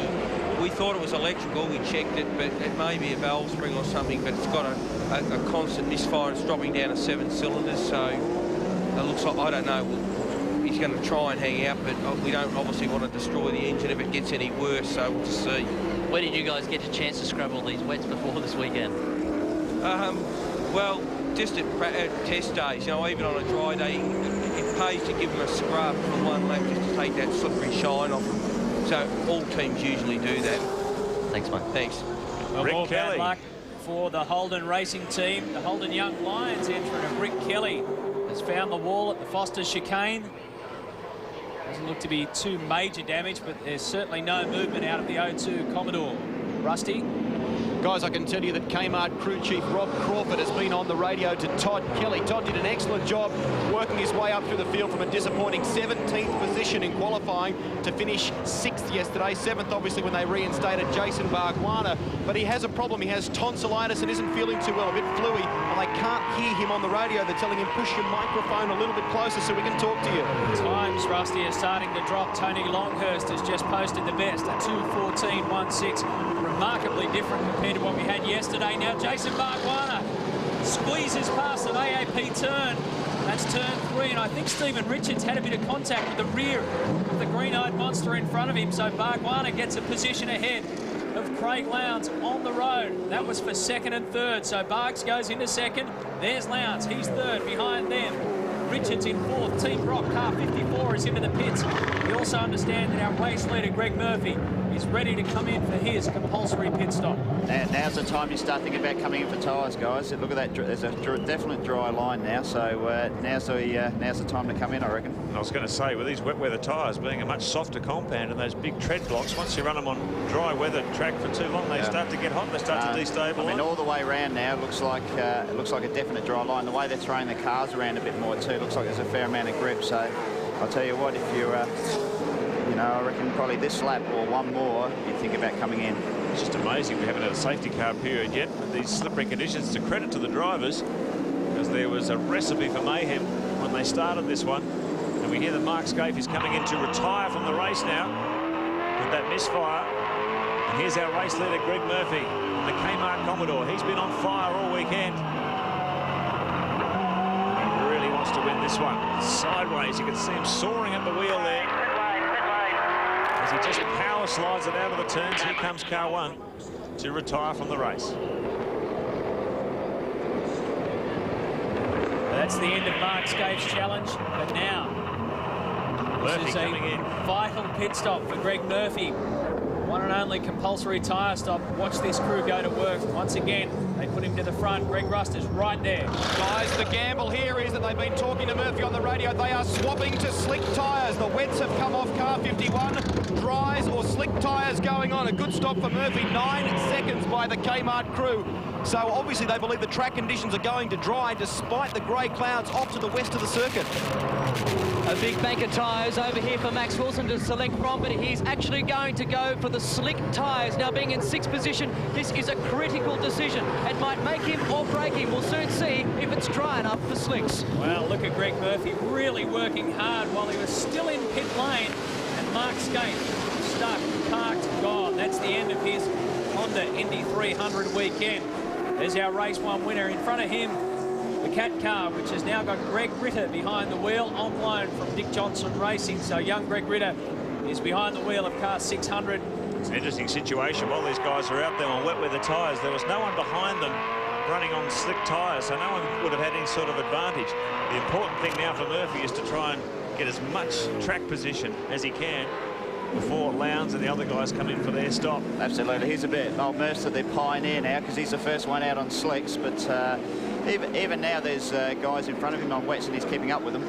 We thought it was electrical. We checked it, but it may be a valve spring or something. But it's got a constant misfire. It's dropping down to 7 cylinders. So it looks like, I don't know. He's going to try and hang out, but we don't obviously want to destroy the engine if it gets any worse, so we'll see. Where did you guys get a chance to scrub all these wets before this weekend? Well, just at test days, even on a dry day, it pays to give them a scrub for one lap just to take that slippery shine off them. So all teams usually do that. Thanks, mate. Thanks. Well, Rick more Kelly. bad luck for the Holden racing team. The Holden Young Lions entrant of Rick Kelly has found the wall at the Foster's chicane. Doesn't look to be too major damage, but there's certainly no movement out of the O2 Commodore. Rusty? Guys, I can tell you that Kmart crew chief Rob Crawford has been on the radio to Todd Kelly. Todd did an excellent job working his way up through the field from a disappointing 17th position in qualifying to finish 6th yesterday. 7th, obviously, when they reinstated Jason Bargwanna. But he has a problem. He has tonsillitis and isn't feeling too well, a bit fluey, and they can't hear him on the radio. They're telling him, push your microphone a little bit closer so we can talk to you. Times, Rusty, is starting to drop. Tony Longhurst has just posted the best, a 2:14.16. Remarkably different compared to what we had yesterday. Now Jason Bargwanna squeezes past an AAP turn. That's turn 3, and I think Stephen Richards had a bit of contact with the rear of the green-eyed monster in front of him, so Bargwanna gets a position ahead of Craig Lowndes on the road. That was for 2nd and 3rd, so Bargs goes into 2nd. There's Lowndes, he's 3rd behind them. Richards in 4th. Team Brock, car 54, is into the pits. We also understand that our race leader, Greg Murphy, is ready to come in for his compulsory pit stop. Now's the time you start thinking about coming in for tyres, guys. Look at that, there's a definite dry line now, so now's the time to come in, I reckon. I was going to say, with these wet weather tyres being a much softer compound and those big tread blocks, once you run them on dry weather track for too long, they start to get hot, they start to destabilise. I mean, all the way around now, it looks like a definite dry line. The way they're throwing the cars around a bit more too, looks like there's a fair amount of grip. So I'll tell you what, if you I reckon probably this lap or one more, you think about coming in. It's just amazing we haven't had a safety car period yet with these slippery conditions. It's a credit to the drivers, because there was a recipe for mayhem when they started this one. And we hear that Mark Scaife is coming in to retire from the race now with that misfire. And here's our race leader, Greg Murphy, on the Kmart Commodore. He's been on fire all weekend. He really wants to win this one. Sideways, you can see him soaring at the wheel there. As he just power slides it out of the turns, here comes car 1 to retire from the race. That's the end of Mark Scaife's challenge, but now Murphy this is coming in. Vital pit stop for Greg Murphy. One and only compulsory tyre stop. Watch this crew go to work. Once again, they put him to the front. Greg Rust is right there. Guys, the gamble here is that they've been talking to Murphy on the radio. They are swapping to slick tyres. The wets have come off car 51. Dries or slick tyres going on. A good stop for Murphy. 9 seconds by the Kmart crew. So obviously they believe the track conditions are going to dry despite the grey clouds off to the west of the circuit. A big bank of tyres over here for Max Wilson to select from, but he's actually going to go for the slick tyres. Now, being in 6th position, this is a critical decision. It might make him or break him. We'll soon see if it's dry enough for slicks. Well, look at Greg Murphy really working hard while he was still in pit lane, and Mark Scaife stuck, parked, gone. That's the end of his Honda Indy 300 weekend. There's our race 1 winner. In front of him, the Cat car, which has now got Greg Ritter behind the wheel on loan from Dick Johnson Racing. So young Greg Ritter is behind the wheel of car 600. It's an interesting situation. While these guys are out there on wet weather tyres, there was no one behind them running on slick tyres, so no one would have had any sort of advantage. The important thing now for Murphy is to try and get as much track position as he can before Lowndes and the other guys come in for their stop. Absolutely. He's a bit old Mercer, their pioneer now, because he's the first one out on slicks, but even now there's guys in front of him on wets and he's keeping up with them.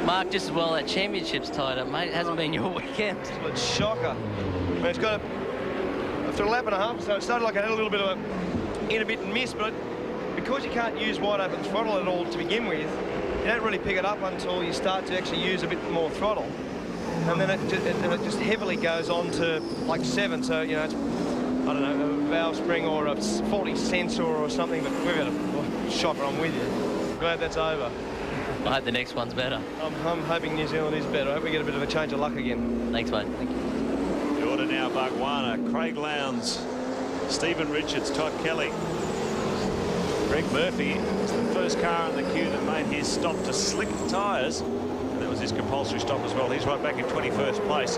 Mark, just as well that championship's tied up, mate. It hasn't been your weekend. It's a shocker. I mean, it's got after a lap and a half, so it started like I had a little bit of a intermittent miss, but because you can't use wide open throttle at all to begin with, you don't really pick it up until you start to actually use a bit more throttle. And then it just heavily goes on to like 7, so, you know, it's, I don't know, a valve spring or a faulty sensor or something, but we've had a shocker. I'm with you. Glad that's over. I hope the next one's better. I'm hoping New Zealand is better. I hope we get a bit of a change of luck again. Thanks, mate. Thank you. The order now: Bargwanna, Craig Lowndes, Stephen Richards, Todd Kelly. Greg Murphy is the first car in the queue that made his stop to slick tyres. That was his compulsory stop as well. He's right back in 21st place.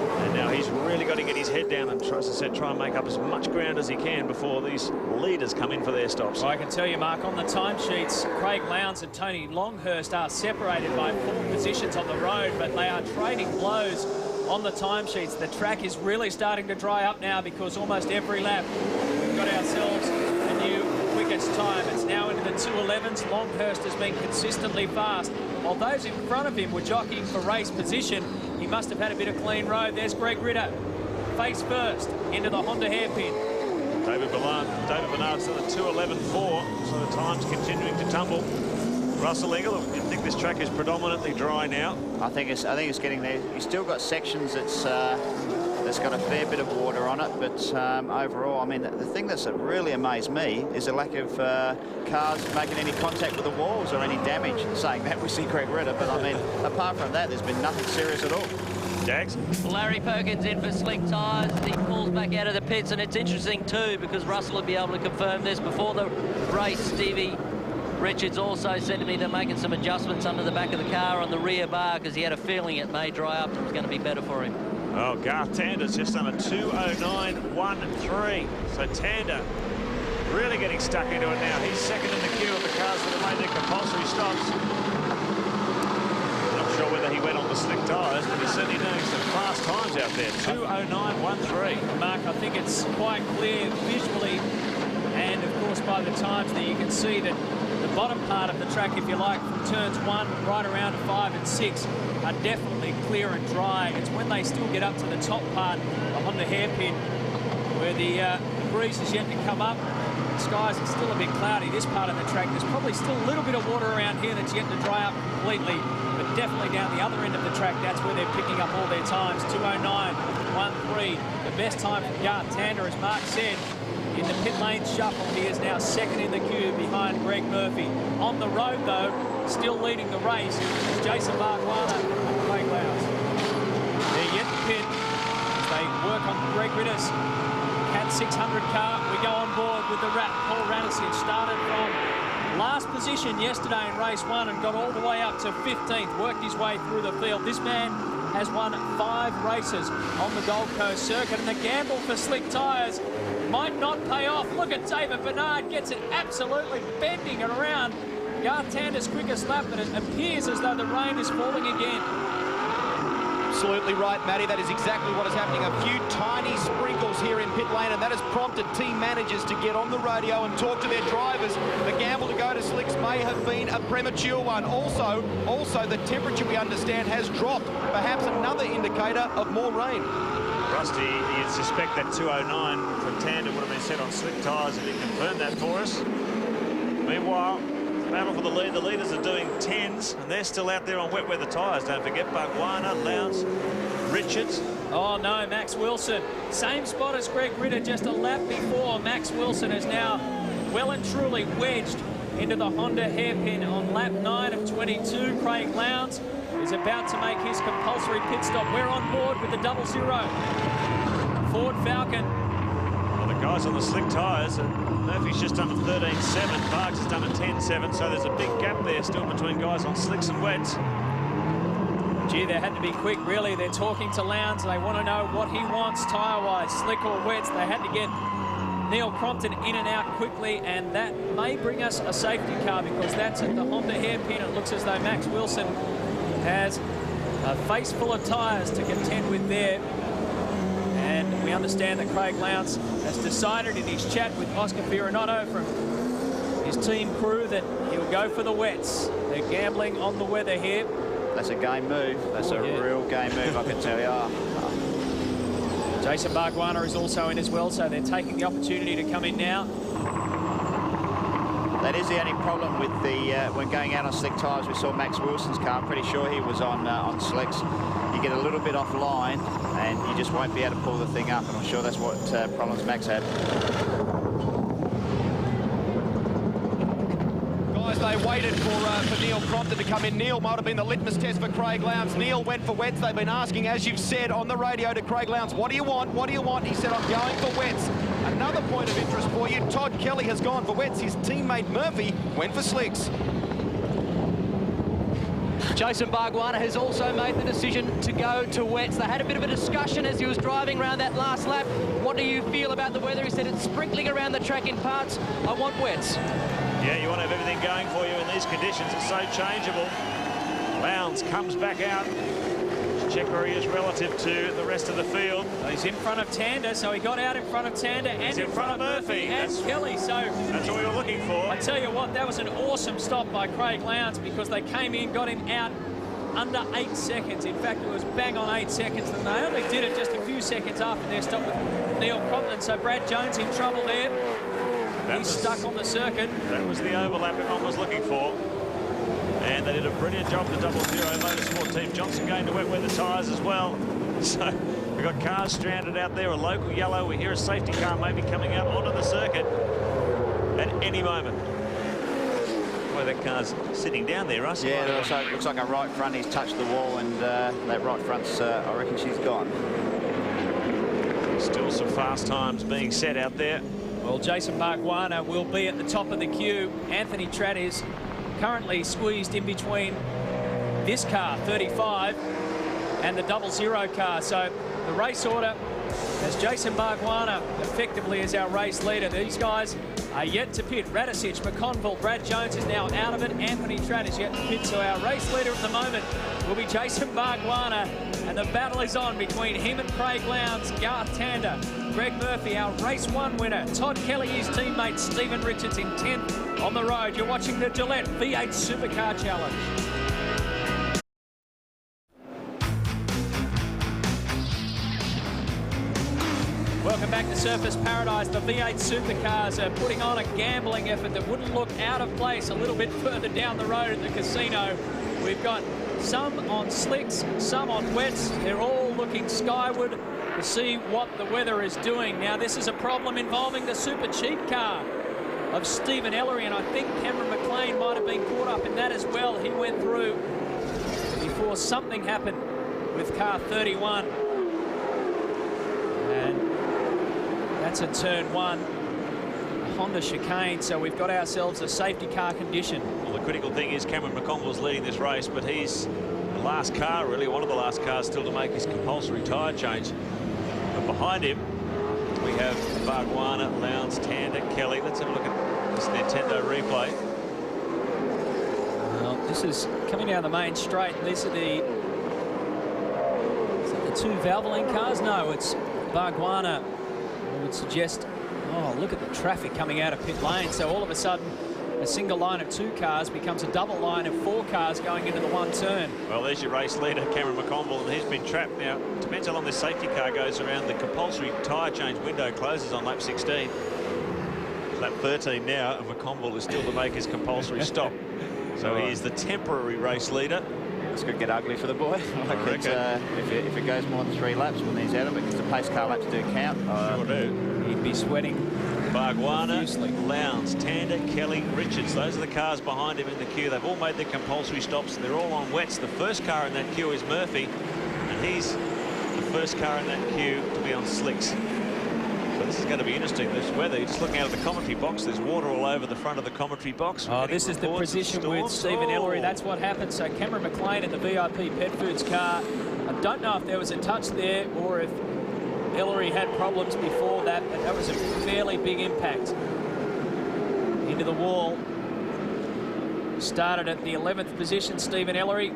And now he's really got to get his head down and, as I said, try and make up as much ground as he can before these leaders come in for their stops. Well, I can tell you, Mark, on the timesheets, Craig Lowndes and Tony Longhurst are separated by 4 positions on the road, but they are trading blows on the timesheets. The track is really starting to dry up now because almost every lap we've got ourselves a new quickest time. It's now into the 2:11s. Longhurst has been consistently fast. While those in front of him were jockeying for race position, he must have had a bit of clean road. There's Greg Ritter, face first into the Honda hairpin. David Bernard's at a 2:11.4, so the time's continuing to tumble. Russell Ingall, you think this track is predominantly dry now? I think it's getting there. You've still got sections that's got a fair bit of water on it, but overall, I mean, the thing that's really amazed me is the lack of cars making any contact with the walls or any damage. Saying that, we see Greg Ritter, but I mean, apart from that, there's been nothing serious at all. Jags? Larry Perkins in for slick tyres. He pulls back out of the pits, and it's interesting too because Russell would be able to confirm this before the race. Stevie Richards also said to me they're making some adjustments under the back of the car on the rear bar because he had a feeling it may dry up and it was going to be better for him. Oh, Garth Tander's just done a 2:09.13. So Tander really getting stuck into it now. He's second in the queue of the cars that have made their compulsory stops. Not sure whether he went on the slick tyres, but he's certainly doing some fast times out there. 2:09.13. Mark, I think it's quite clear visually, and of course by the times that you can see that the bottom part of the track, if you like, from turns 1 right around to 5 and 6 are definitely clear and dry. It's when they still get up to the top part, the Honda hairpin, where the breeze is yet to come up. The skies are still a bit cloudy. This part of the track, there's probably still a little bit of water around here that's yet to dry up completely, but definitely down the other end of the track, that's where they're picking up all their times. 2:09.13, the best time from Garth Tander, as Mark said. In the pit lane shuffle, he is now second in the queue behind Greg Murphy. On the road, though, still leading the race is Jason Bargwanna and Craig Lowndes. They're yet to pit as they work on Greg Ritter's Cat 600 car. We go on board with the Rat. Paul Radisich started from last position yesterday in race 1 and got all the way up to 15th, worked his way through the field. This man has won 5 races on the Gold Coast circuit, and the gamble for slick tyres might not pay off. Look at David Bernard, gets it absolutely bending it around Garth Tander's quickest lap, but it appears as though the rain is falling again. Absolutely right, Matty. That is exactly what is happening. A few tiny sprinkles here in pit lane, and that has prompted team managers to get on the radio and talk to their drivers. The gamble to go to slicks may have been a premature one. Also, the temperature, we understand, has dropped. Perhaps another indicator of more rain. Rusty, you'd suspect that 2:09 for Tander would have been set on slick tyres if he confirmed that for us. Meanwhile, battle for the lead. The leaders are doing 10s, and they're still out there on wet weather tyres. Don't forget Bargwanna, Lowndes, Richards. Oh no, Max Wilson. Same spot as Greg Ritter just a lap before. Max Wilson is now well and truly wedged into the Honda hairpin on lap 9 of 22. Craig Lowndes is about to make his compulsory pit stop. We're on board with the 00. Ford Falcon. Well, the guys on the slick tyres, Murphy's just done a 13.7, Barks has done a 10.7, so there's a big gap there still between guys on slicks and wets. Gee, they had to be quick, really. They're talking to Lowndes. They want to know what he wants tyre-wise, slick or wets. They had to get Neil Crompton in and out quickly, and that may bring us a safety car because that's at the Honda hairpin. It looks as though Max Wilson has a face full of tyres to contend with there. And we understand that Craig Lowndes has decided in his chat with Oscar Fiorinato from his team crew that he'll go for the wets. They're gambling on the weather here. That's a game move. That's a real game move, I can tell you. Jason Bargwanna is also in as well, so they're taking the opportunity to come in now. That is the only problem with the when going out on slick tyres. We saw Max Wilson's car. I'm pretty sure he was on slicks. You get a little bit offline, and you just won't be able to pull the thing up. And I'm sure that's what problems Max had. Guys, they waited for Neil Crompton to come in. Neil might have been the litmus test for Craig Lowndes. Neil went for wets. They've been asking, as you've said, on the radio to Craig Lowndes, what do you want? What do you want? He said, I'm going for wets. Another point of interest for you, Todd Kelly has gone for wets. His teammate Murphy went for slicks. Jason Bargwanna has also made the decision to go to wets. They had a bit of a discussion as he was driving around that last lap. What do you feel about the weather? He said it's sprinkling around the track in parts. I want wets. Yeah, you want to have everything going for you in these conditions. It's so changeable. Lowndes comes back out. Check where he is relative to the rest of the field. Well, he's in front of Tander, so he got out in front of Tander and in front of Murphy and Kelly. So that's what we were looking for. I tell you what, that was an awesome stop by Craig Lowndes because they came in, got him out under 8 seconds. In fact, it was bang on 8 seconds, and they only did it just a few seconds after their stop with Neil Crompton. So Brad Jones in trouble there. He's stuck on the circuit. That was the overlap everyone was looking for. And they did a brilliant job, the 00 Motorsport team. Johnson going to wet weather tyres as well. So we've got cars stranded out there, a local yellow. We hear a safety car maybe coming out onto the circuit at any moment. Well, that car's sitting down there, Russ. Yeah, it looks like a right front. He's touched the wall, and that right front's, I reckon she's gone. Still some fast times being set out there. Well, Jason Bargwanna will be at the top of the queue. Anthony Tratt is currently squeezed in between this car, 35, and the 00 car. So the race order has Jason Bargwanna effectively as our race leader. These guys are yet to pit. Radicic, McConville, Brad Jones is now out of it. Anthony Tratt is yet to pit. So our race leader at the moment will be Jason Bargwanna. And the battle is on between him and Craig Lowndes, Garth Tander, Greg Murphy, our race 1 winner, Todd Kelly, his teammate Stephen Richards in 10th on the road. You're watching the Gillette V8 Supercar Challenge. Welcome back to Surfers Paradise. The V8 Supercars are putting on a gambling effort that wouldn't look out of place a little bit further down the road at the casino. We've got some on slicks, some on wets. They're all looking skyward to see what the weather is doing. Now, this is a problem involving the super cheap car of Stephen Ellery, and I think Cameron McLean might have been caught up in that as well. He went through before something happened with car 31. And that's a turn 1, a Honda chicane, so we've got ourselves a safety car condition. Well, the critical thing is Cameron McConville's leading this race, but he's the last car, really, one of the last cars still to make his compulsory tyre change. But behind him, we have Bargwanna, Lowndes, Tander, Kelly. Let's have a look at this Nintendo replay. Well, this is coming down the main straight. These are the... Is that the 2 Valvoline cars? No, it's Bargwanna. I would suggest... Oh, look at the traffic coming out of pit lane. So all of a sudden, a single line of 2 cars becomes a double line of 4 cars going into the 1 turn. Well, there's your race leader, Cameron McConville, and he's been trapped. Now, it depends how long this safety car goes around. The compulsory tyre change window closes on lap 16. Lap 13 now, and McConville is still to make his compulsory stop. So he is the temporary race leader. This could get ugly for the boy. If it goes more than 3 laps when he's out of it, because the pace car laps do count. Sure do. He'd be sweating. Bargwanna, Lowndes, Tander, Kelly, Richards. Those are the cars behind him in the queue. They've all made their compulsory stops. They're all on wets. The first car in that queue is Murphy, and he's the first car in that queue to be on slicks. So this is going to be interesting, this weather. You're just looking out of the commentary box. There's water all over the front of the commentary box. Oh, this is the position with Stephen Ellery. That's what happened. So Cameron McLean in the VIP Pet Foods car. I don't know if there was a touch there or if Ellery had problems before that, but that was a fairly big impact into the wall. Started at the 11th position, Stephen Ellery.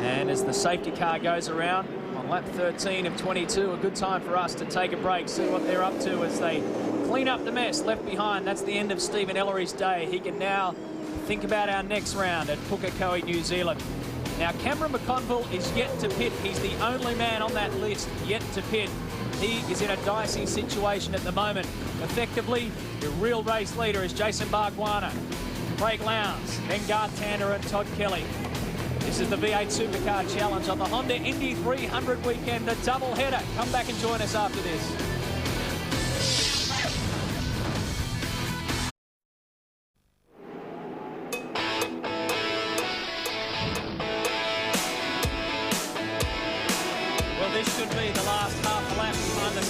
And as the safety car goes around on lap 13 of 22, a good time for us to take a break, see what they're up to as they clean up the mess left behind. That's the end of Stephen Ellery's day. He can now think about our next round at Pukekohe, New Zealand. Now, Cameron McConville is yet to pit. He's the only man on that list yet to pit. He is in a dicey situation at the moment. Effectively, the real race leader is Jason Bargwanna, Craig Lowndes, then Garth Tander and Todd Kelly. This is the V8 Supercar Challenge on the Honda Indy 300 weekend, the double header. Come back and join us after this.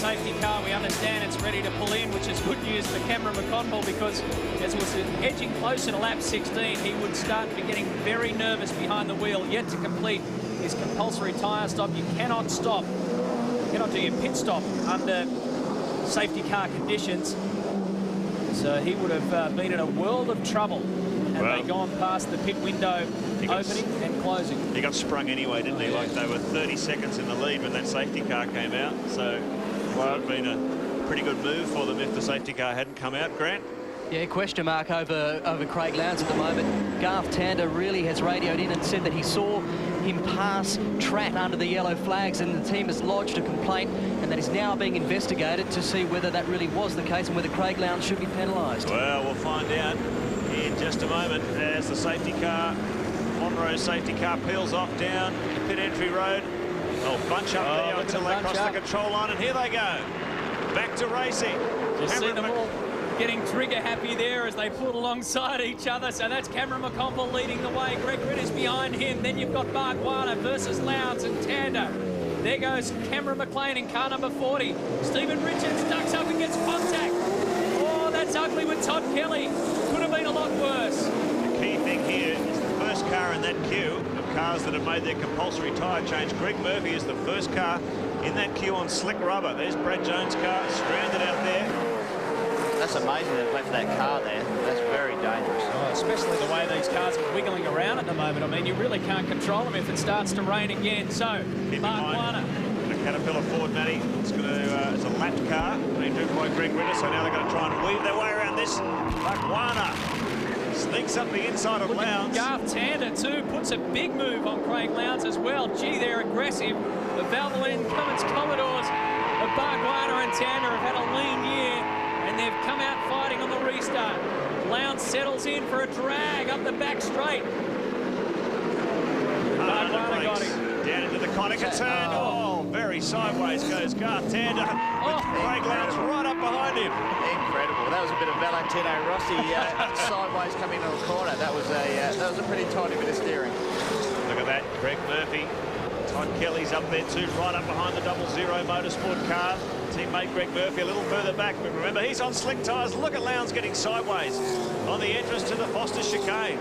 safety car. We understand it's ready to pull in, which is good news for Cameron McConville, because as it was edging closer to lap 16, he would start to be getting very nervous behind the wheel, yet to complete his compulsory tyre stop. You cannot stop. You cannot do your pit stop under safety car conditions. So he would have been in a world of trouble had they gone past the pit window opening and closing. He got sprung anyway, didn't he? Like they were 30 seconds in the lead when that safety car came out. So it would have been a pretty good move for them if the safety car hadn't come out. Grant? Yeah, question mark over Craig Lowndes at the moment. Garth Tander really has radioed in and said that he saw him pass track under the yellow flags, and the team has lodged a complaint, and that is now being investigated to see whether that really was the case and whether Craig Lowndes should be penalised. Well, we'll find out in just a moment as the safety car, Monroe's safety car, peels off down the pit entry road. Oh, bunch up there until they cross the control line, and here they go. Back to racing. Just see them all getting trigger happy there as they pull alongside each other. So that's Cameron McConville leading the way. Greg Ritter's behind him. Then you've got Bargwanna versus Lowndes and Tander. There goes Cameron McLean in car number 40. Stephen Richards ducks up and gets contact. Oh, that's ugly with Todd Kelly. Could have been a lot worse. The key thing here is the first car in that queue of cars that have made their compulsory tyre change. Greg Murphy is the first car in that queue on slick rubber. There's Brad Jones' car stranded out there. That's amazing they've left that car there. That's very dangerous. Oh, especially the way these cars are wiggling around at the moment. I mean, you really can't control them if it starts to rain again. So, Bargwanna. The Caterpillar Ford, Matty, it's a lapped car being driven by Greg Ritter, so now they're going to try and weave their way around this. Bargwanna sneaks up the inside of Lowndes. Garth Tander, too, puts a big move on Craig Lowndes as well. Gee, they're aggressive. The Valvoline Cummins Commodores of Bargwanna and Tander have had a lean year, and they've come out fighting on the restart. Lowndes settles in for a drag up the back straight. Bargwanna got him. Down into the Conica turn. Oh, very sideways goes Garth Tander with Craig Lowndes right up behind him. Incredible. That was a bit of Valentino Rossi sideways coming into the corner. That was a pretty tiny bit of steering. Look at that. Greg Murphy. Todd Kelly's up there too, right up behind the 00 Motorsport car. Teammate Greg Murphy a little further back, but remember, he's on slick tyres. Look at Lowndes getting sideways on the entrance to the Foster chicane.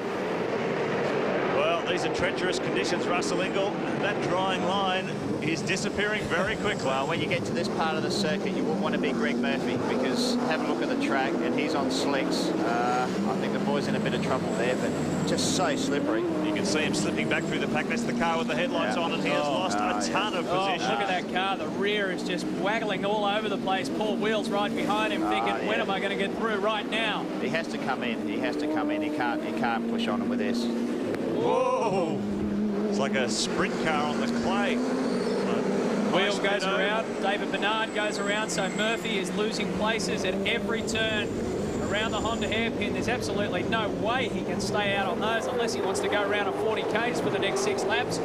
Well, these are treacherous conditions, Russell Ingall. That drying line is disappearing very quickly. Well, when you get to this part of the circuit, you wouldn't want to be Greg Murphy, because have a look at the track, and he's on slicks. I think the boy's in a bit of trouble there, but just so slippery. You can see him slipping back through the pack. That's the car with the headlights on, and he has lost a ton of position. Look at that car. The rear is just waggling all over the place. Paul Wheels right behind him, thinking, when am I going to get through right now? He has to come in. He has to come in. He can't push on him with this. Whoa! It's like a sprint car on the clay. Wheel goes around. David Bernard goes around. So Murphy is losing places at every turn around the Honda hairpin. There's absolutely no way he can stay out on those unless he wants to go around at 40 Ks for the next 6 laps.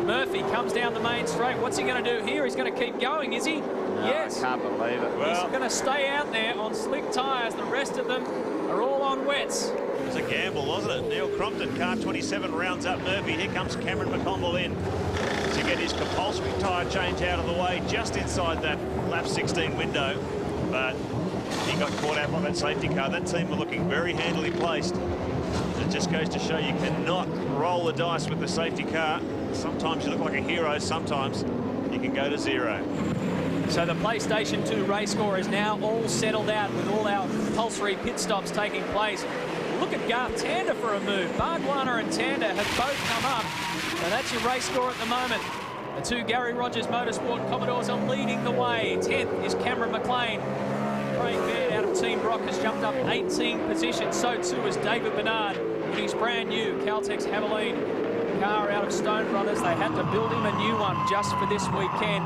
Murphy comes down the main straight. What's he going to do here? He's going to keep going, is he? No, yes. I can't believe it. He's going to stay out there on slick tyres. The rest of them are all on wets. It was a gamble, wasn't it? Neil Crompton, car 27, rounds up Murphy. Here comes Cameron McConville in to get his compulsory tyre change out of the way just inside that lap 16 window. But he got caught out by that safety car. That team were looking very handily placed. It just goes to show you cannot roll the dice with the safety car. Sometimes you look like a hero, sometimes you can go to zero. So the PlayStation 2 race score is now all settled out with all our compulsory pit stops taking place. Look at Garth Tander for a move. Bargwanna and Tander have both come up. So that's your race score at the moment. The two Gary Rogers Motorsport Commodores are leading the way. 10th is Cameron McLean. Craig Baird out of Team Brock has jumped up 18 positions. So too is David Bernard in his brand new Caltex Haviline car out of Stone Brothers. They had to build him a new one just for this weekend.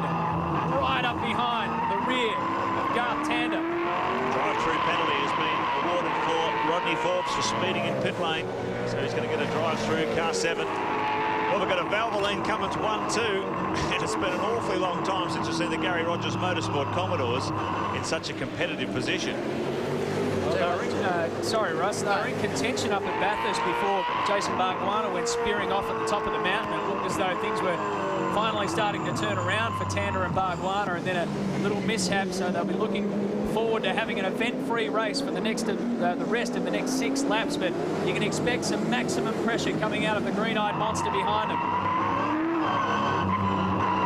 Right up behind the rear of Garth Tander. Drive-through penalty has been awarded for Rodney Forbes for speeding in pit lane. So he's going to get a drive-through, car 7. Well, we've got a Valvoline Cummins 1-2. And it's been an awfully long time since we've seen the Gary Rogers Motorsport Commodores in such a competitive position. Well, sorry, Russ. They were in contention up at Bathurst before Jason Bargwanna went spearing off at the top of the mountain. It looked as though things were finally starting to turn around for Tander and Bargwanna, and then a little mishap, so they'll be looking forward to having an event-free race for the rest of the next 6 laps, but you can expect some maximum pressure coming out of the green-eyed monster behind them.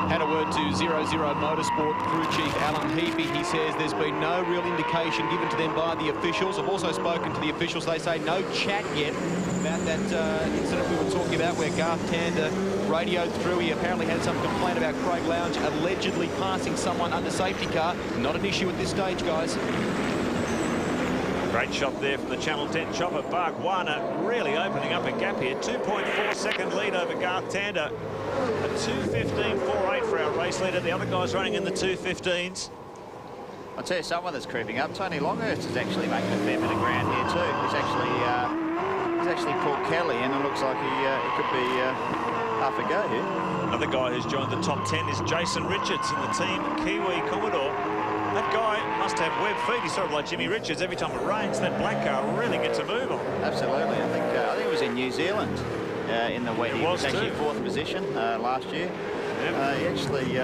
Had a word to 00 Motorsport crew chief Alan Heapy. He says there's been no real indication given to them by the officials. I've also spoken to the officials. They say no chat yet about that incident we were talking about where Garth Tander radioed through. He apparently had some complaint about Craig Lowndes allegedly passing someone under safety car. Not an issue at this stage, guys. Great shot there from the Channel 10 chopper. Bargwanna really opening up a gap here. 2.4-second lead over Garth Tander. A 2:15.48 for our race leader. The other guys running in the 2:15s. I'll tell you someone that's creeping up. Tony Longhurst is actually making a fair bit of ground here too. He's actually pulled Kelly in, and looks like he could be half a go here. Another guy who's joined the top 10 is Jason Richards in the team Kiwi Commodore. That guy must have web feet. He's sort of like Jimmy Richards. Every time it rains, that black car really gets a move on. Absolutely. I think it was in New Zealand in the wet. He was actually 4th position last year. Yep. He actually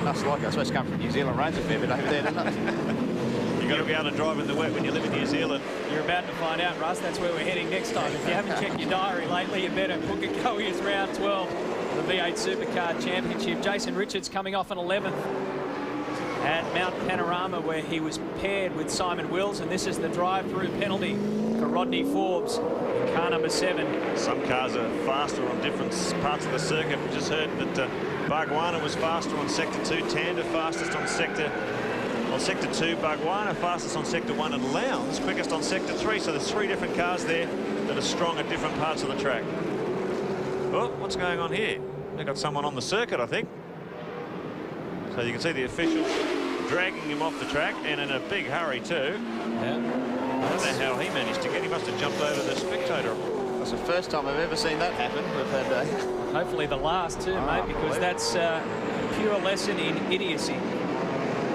must like it. I suppose to come from New Zealand, rains a fair bit over there, doesn't it? You've got to be able to drive in the wet when you live in New Zealand. You're about to find out, Russ. That's where we're heading next time. If you haven't checked your diary lately, you better book it. Go is round 12, the V8 Supercar Championship. Jason Richards coming off an 11th at Mount Panorama, where he was paired with Simon Wills, and this is the drive-through penalty for Rodney Forbes in car number 7. Some cars are faster on different parts of the circuit. We just heard that Bargwanna was faster on sector 2, Tander fastest on sector 2, Bargwanna fastest on sector 1, and Lowndes quickest on sector 3. So there's 3 different cars there that are strong at different parts of the track. Oh, what's going on here? They've got someone on the circuit, I think. So you can see the official dragging him off the track, and in a big hurry too. Yeah. I don't know how he managed to get. He must have jumped over the spectator. That's the first time I've ever seen that happen. We've had hopefully the last too, mate, because that's a pure lesson in idiocy.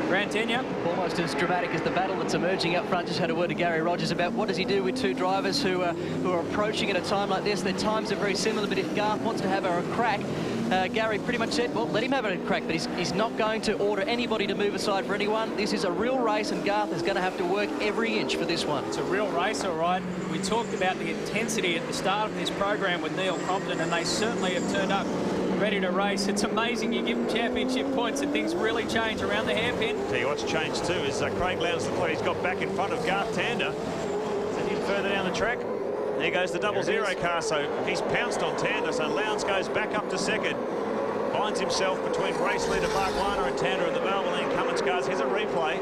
Grant Denyer. Almost as dramatic as the battle that's emerging up front. Just had a word to Gary Rogers about what does he do with 2 drivers who are approaching at a time like this. Their times are very similar, but if Garth wants to have a crack, Gary pretty much said, well, let him have a crack, but he's not going to order anybody to move aside for anyone. This is a real race, and Garth is going to have to work every inch for this one. It's a real race, all right. We talked about the intensity at the start of this program with Neil Crompton, and they certainly have turned up ready to race. It's amazing. You give them championship points and things really change around the hairpin. Tell you what's changed too is Craig Lowndes, look like he's got back in front of Garth Tander. And in further down the track, there goes the 00 car, so he's pounced on Tander, so Lowndes goes back up to second. Finds himself between race leader Bargwanna and Tander and the Valvoline Cummins cars. Here's a replay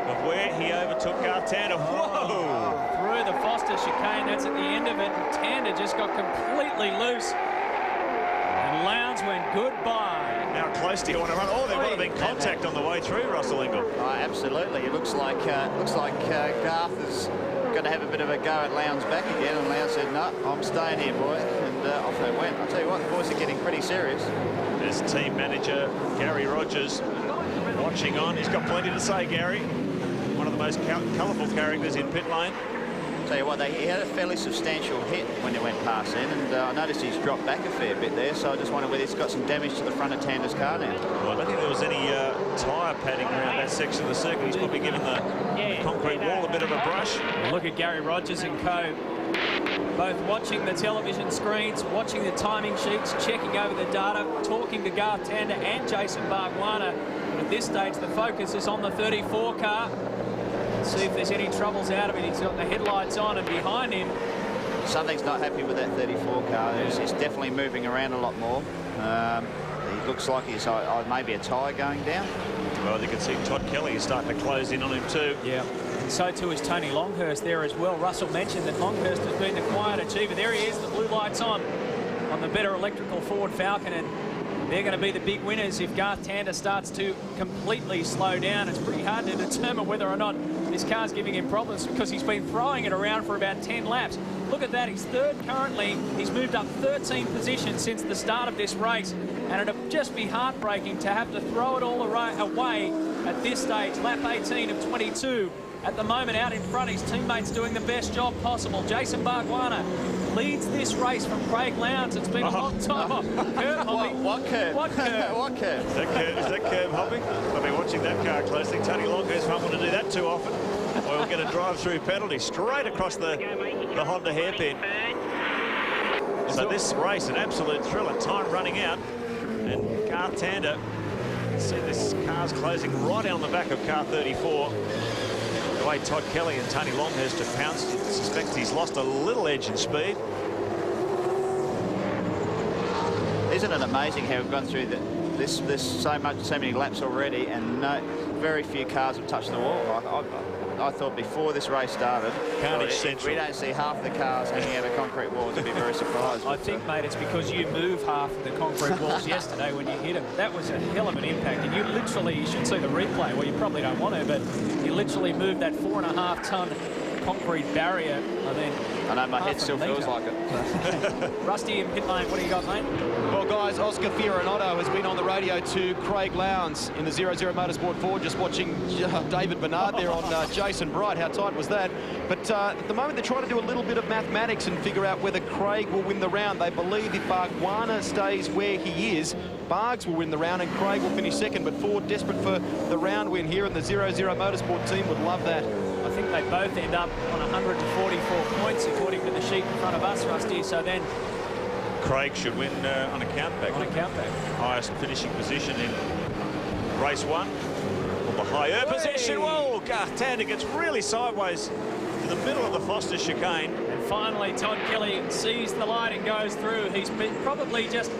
of where he overtook Garth Tander. Whoa! Through the Foster chicane, that's at the end of it, and Tander just got completely loose. And Lowndes went goodbye. How close do you want to run? Oh, there might have been contact on the way through, Russell Ingall. Oh, absolutely. It looks like Garth is going to have a bit of a go at Lowndes back again, and Lowndes said, no, I'm staying here, boys, and off they went. I'll tell you what, the boys are getting pretty serious. There's team manager Gary Rogers watching on. He's got plenty to say, Gary. One of the most colourful characters in pit lane. Tell you what, he had a fairly substantial hit when he went past in, and I noticed he's dropped back a fair bit there, so I just wonder whether he's got some damage to the front of Tander's car now. Well, I don't think there was any tyre padding around that section of the circuit. He's probably given the concrete wall a bit of a brush. Look at Gary Rogers and co. Both watching the television screens, watching the timing sheets, checking over the data, talking to Garth Tander and Jason Bargwanna. But at this stage, the focus is on the 34 car. See if there's any troubles out of it. He's got the headlights on, and behind him, something's not happy with that 34 car. It's definitely moving around a lot more. He looks like he's maybe a tyre going down. Well, you can see Todd Kelly is starting to close in on him too. Yeah, and so too is Tony Longhurst there as well. Russell mentioned that Longhurst has been the quiet achiever. There he is, the blue lights on the better electrical Ford Falcon, and they're going to be the big winners if Garth Tander starts to completely slow down. It's pretty hard to determine whether or not this car's giving him problems, because he's been throwing it around for about 10 laps. Look at that, he's third currently. He's moved up 13 positions since the start of this race, and it'd just be heartbreaking to have to throw it all away at this stage. Lap 18 of 22. At the moment, out in front, his teammates doing the best job possible. Jason Bargwanna leads this race from Craig Lowndes. It's been a long time. Curb hopping. What curb? What curb? What curb? Is that curb hopping? I've been watching that car closely. Tony Longhurst won't want to do that too often, or he'll get a drive-through penalty straight across the Honda hairpin. So this race, an absolute thriller. Time running out, and Garth Tander, see this car's closing right down the back of car 34. The way Todd Kelly and Tony Longhurst have pounced, you suspect he's lost a little edge in speed. Isn't it amazing how we've gone through this so many laps already, and very few cars have touched the wall. I thought before this race started, if we don't see half the cars hanging out of concrete walls, I'd be very surprised. I think, mate, it's because you moved half of the concrete walls yesterday when you hit them. That was a hell of an impact, and you should see the replay. Well, you probably don't want to, but you literally moved that 4.5-ton concrete barrier. I know my head still feels like it. Rusty in pit lane, what do you got, mate? Well, guys, Oscar Fiorinotto has been on the radio to Craig Lowndes in the 00 Motorsport 4, just watching David Bernard there on Jason Bright. How tight was that? But at the moment, they're trying to do a little bit of mathematics and figure out whether Craig will win the round. They believe if Bargwanna stays where he is, Bargs will win the round and Craig will finish second. But Ford, desperate for the round win here, and the 00 Motorsport team would love that. I think they both end up on 144 points, according to the sheet in front of us, Rusty. So then Craig should win on a countback. On a countback. Highest finishing position in race 1. Well, the higher position. Whoa, Garth Tander gets really sideways to the middle of the Foster chicane. And finally, Todd Kelly sees the light and goes through. He's probably just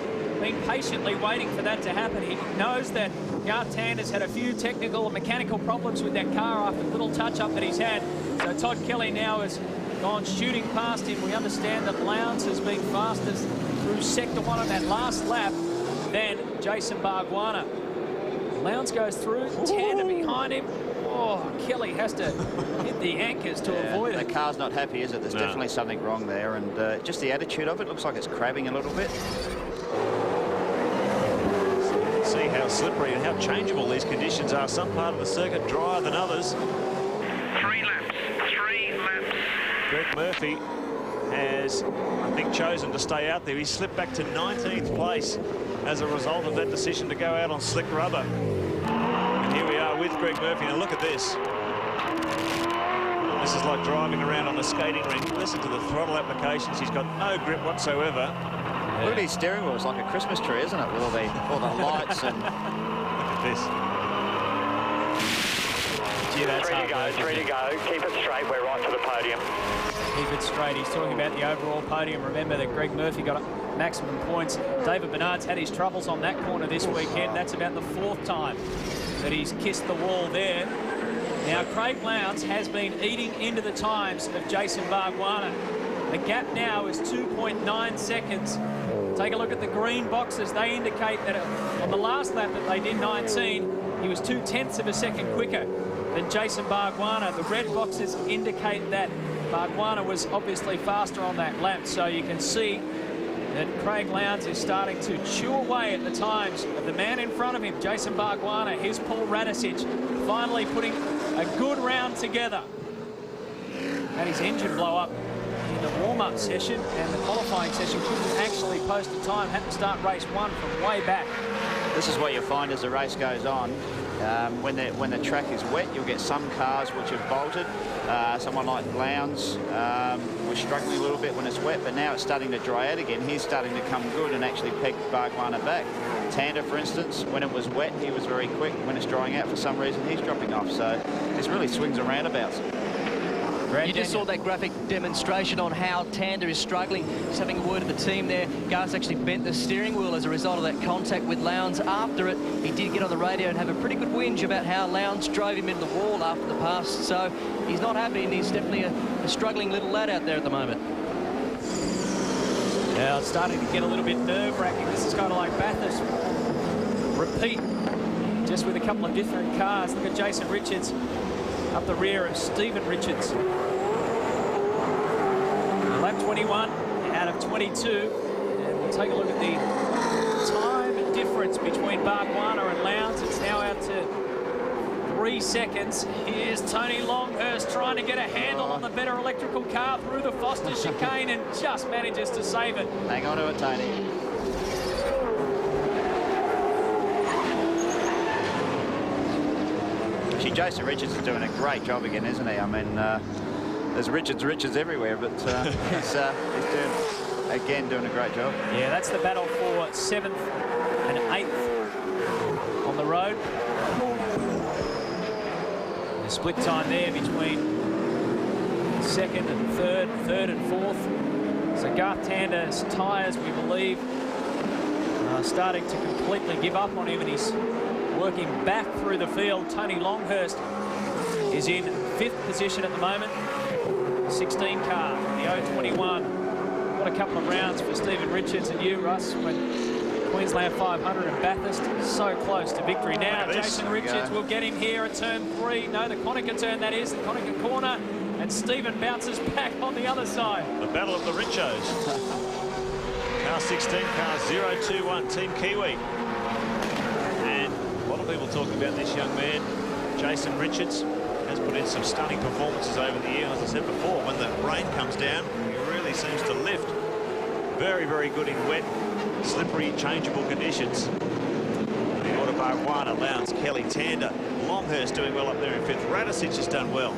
been patiently waiting for that to happen. He knows that Garth Tander's had a few technical and mechanical problems with that car after the little touch-up that he's had. So Todd Kelly now has gone shooting past him. We understand that Lowndes has been fastest through Sector 1 on that last lap than Jason Bargwanna. Lowndes goes through, Tander behind him. Oh, Kelly has to hit the anchors to avoid it. The car's not happy, is it? There's definitely something wrong there, and just the attitude of it looks like it's crabbing a little bit. See how slippery and how changeable these conditions are. Some part of the circuit drier than others. 3 laps. Greg Murphy has, I think, chosen to stay out there. He slipped back to 19th place as a result of that decision to go out on slick rubber. And here we are with Greg Murphy. Now look at this. This is like driving around on a skating rink. Listen to the throttle applications. He's got no grip whatsoever. Look at his steering wheel. It's like a Christmas tree, isn't it? With all the lights and... Look at this. Gee, that's three to go. Keep it straight. We're right to the podium. Keep it straight. He's talking about the overall podium. Remember that Greg Murphy got maximum points. David Bernard's had his troubles on that corner this weekend. That's about the 4th time that he's kissed the wall there. Now, Craig Lowndes has been eating into the times of Jason Bargwanna. The gap now is 2.9 seconds. Take a look at the green boxes. They indicate that on the last lap that they did 19, he was 0.2 of a second quicker than Jason Bargwanna. The red boxes indicate that Bargwanna was obviously faster on that lap. So you can see that Craig Lowndes is starting to chew away at the times of the man in front of him, Jason Bargwanna. Here's Paul Radisich finally putting a good round together. Had his engine blow up in the warm-up session, and the qualifying session couldn't actually post a time. Had to start race 1 from way back. This is what you'll find as the race goes on. When the track is wet, you'll get some cars which have bolted. Someone like Lowndes was struggling a little bit when it's wet, but now it's starting to dry out again. He's starting to come good and actually peg Bargwanna back. Tander, for instance, when it was wet, he was very quick. When it's drying out, for some reason, he's dropping off. So there's really swings and roundabouts. You just saw that graphic demonstration on how Tander is struggling. Just having a word of the team there. Garth's actually bent the steering wheel as a result of that contact with Lowndes. After it, he did get on the radio and have a pretty good whinge about how Lowndes drove him into the wall after the pass. So he's not happy, and he's definitely a struggling little lad out there at the moment. Now it's starting to get a little bit nerve-wracking. This is kind of like Bathurst. Repeat, just with a couple of different cars. Look at Jason Richards up the rear of Stephen Richards. Lap 21 out of 22. And we'll take a look at the time difference between Bargwanna and Lowndes. It's now out to 3 seconds. Here's Tony Longhurst trying to get a handle on the better electrical car through the Foster chicane and just manages to save it. Hang on to it, Tony. Actually, Jason Richards is doing a great job again, isn't he? I mean, there's Richards everywhere, but he's doing a great job. Yeah, that's the battle for 7th and 8th on the road. The split time there between 2nd and 3rd, 3rd and 4th. So Garth Tander's tyres, we believe, are starting to completely give up on him, and he's working back through the field. Tony Longhurst is in 5th position at the moment. 16 car, the 021. What a couple of rounds for Stephen Richards and you, Russ, when Queensland 500 and Bathurst so close to victory. Now Jason Richards will get him here at turn 3. No, the Conacher turn, that is, the Conacher corner. And Stephen bounces back on the other side. The battle of the Richos. Car 16, car 021, Team Kiwi. And a lot of people talking about this young man, Jason Richards. Has put in some stunning performances over the year. As I said before, when the rain comes down, he really seems to lift. Very, very good in wet, slippery, changeable conditions. The order Barwana, Lowndes, Kelly, Tander, Longhurst doing well up there in 5th. Radicic has done well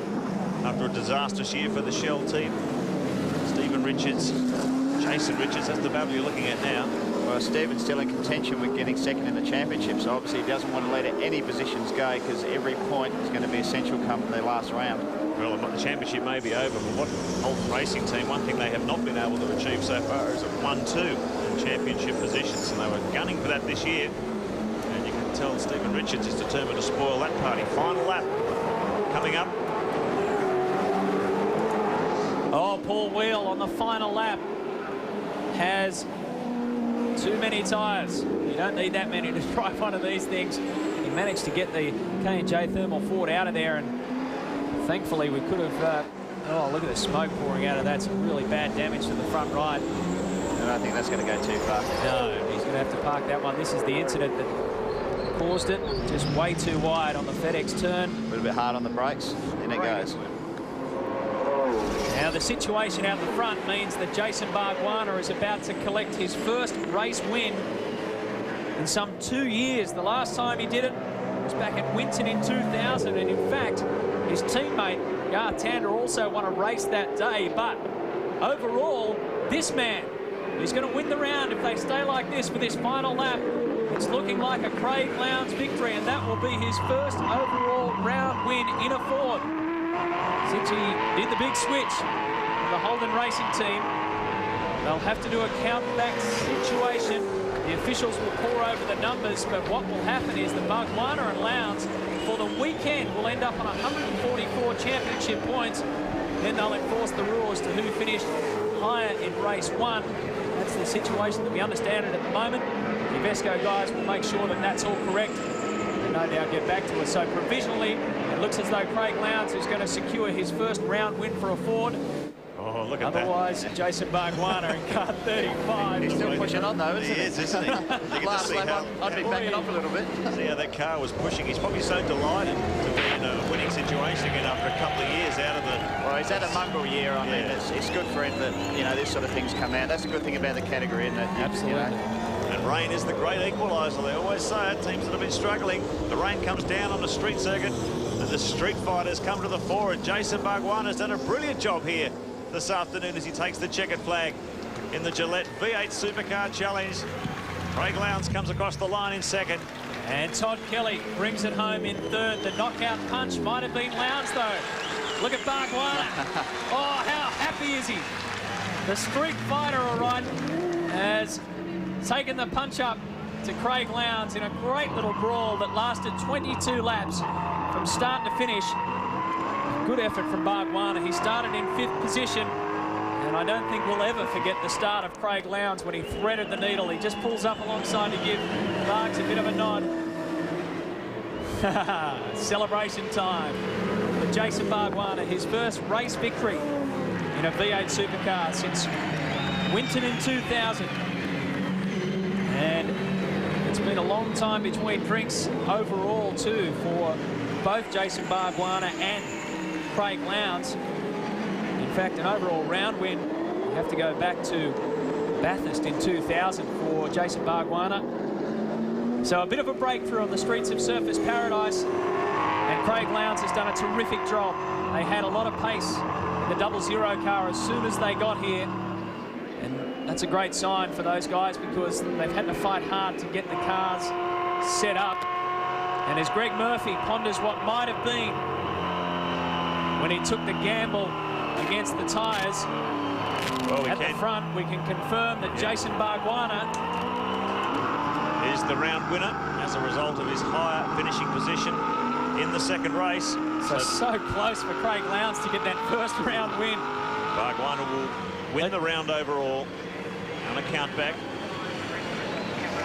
after a disastrous year for the Shell team. Stephen Richards, Jason Richards, that's the battle you're looking at now. Well, Stephen's still in contention with getting 2nd in the championship, so obviously he doesn't want to let any positions go, because every point is going to be essential come the last round. Well, the championship may be over, but what Holden Racing team, one thing they have not been able to achieve so far is a 1-2 in championship positions, and they were gunning for that this year. And you can tell Stephen Richards is determined to spoil that party. Final lap coming up. Oh, Paul Wheel on the final lap has too many tyres. You don't need that many to drive one of these things. He managed to get the K&J Thermal Ford out of there, and thankfully we could have... oh, look at the smoke pouring out of that. Some really bad damage to the front right. And I think that's going to go too far. No, he's going to have to park that one. This is the incident that caused it. Just way too wide on the FedEx turn. A little bit hard on the brakes, and it goes. Now the situation out the front means that Jason Barwana is about to collect his first race win in some 2 years. The last time he did it was back at Winton in 2000, and in fact his teammate Garth Tander also won a race that day. But overall, this man is going to win the round if they stay like this for this final lap. It's looking like a Craig Lowndes victory, and that will be his first overall round win in a Ford since he did the big switch to the Holden Racing team. They'll have to do a count-back situation. The officials will pore over the numbers, but what will happen is that Barwana and Lowndes for the weekend will end up on 144 championship points. Then they'll enforce the rules to who finished higher in race 1. That's the situation that we understand it at the moment. The Vesco guys will make sure that that's all correct and no doubt get back to us. So provisionally, it looks as though Craig Lowndes is going to secure his first round win for a Ford. Oh, look at Otherwise, Jason Barwana in car 35. He's still pushing on though, isn't he? He is, isn't he? Last lap, I'd be backing up a little bit. See how that car was pushing. He's probably so delighted to be in a winning situation again after a couple of years out of the... Well, he's had a mongrel year. I mean, it's good for him that, you know, this sort of things come out. That's a good thing about the category, isn't it? Absolutely. You know? And rain is the great equaliser. They always say it. Teams that have been struggling, the rain comes down on the street circuit, and the street fighters come to the fore. And Jason Barwana has done a brilliant job here this afternoon as he takes the checkered flag in the Gillette V8 Supercar Challenge. Craig Lowndes comes across the line in 2nd. And Todd Kelly brings it home in 3rd. The knockout punch might have been Lowndes, though. Look at Barwana. Oh, how happy is he? The street fighter, all right, has taken the punch up to Craig Lowndes in a great little brawl that lasted 22 laps from start to finish. Good effort from Barwana. He started in 5th position, and I don't think we'll ever forget the start of Craig Lowndes when he threaded the needle. He just pulls up alongside to give Barks a bit of a nod. Celebration time for Jason Barwana, his first race victory in a V8 Supercar since Winton in 2000. And it's been a long time between drinks overall, too, for both Jason Bargwanna and Craig Lowndes. In fact, an overall round win, you have to go back to Bathurst in 2000 for Jason Bargwanna. So a bit of a breakthrough on the streets of Surfers Paradise, and Craig Lowndes has done a terrific job. They had a lot of pace in the 00 car as soon as they got here, and that's a great sign for those guys because they've had to fight hard to get the cars set up. And as Greg Murphy ponders what might have been when he took the gamble against the tyres at the front, we can confirm that Jason Bargwanna is the round winner as a result of his higher finishing position in the second race. So close for Craig Lowndes to get that first round win. Bargwanna will win the round overall on a countback.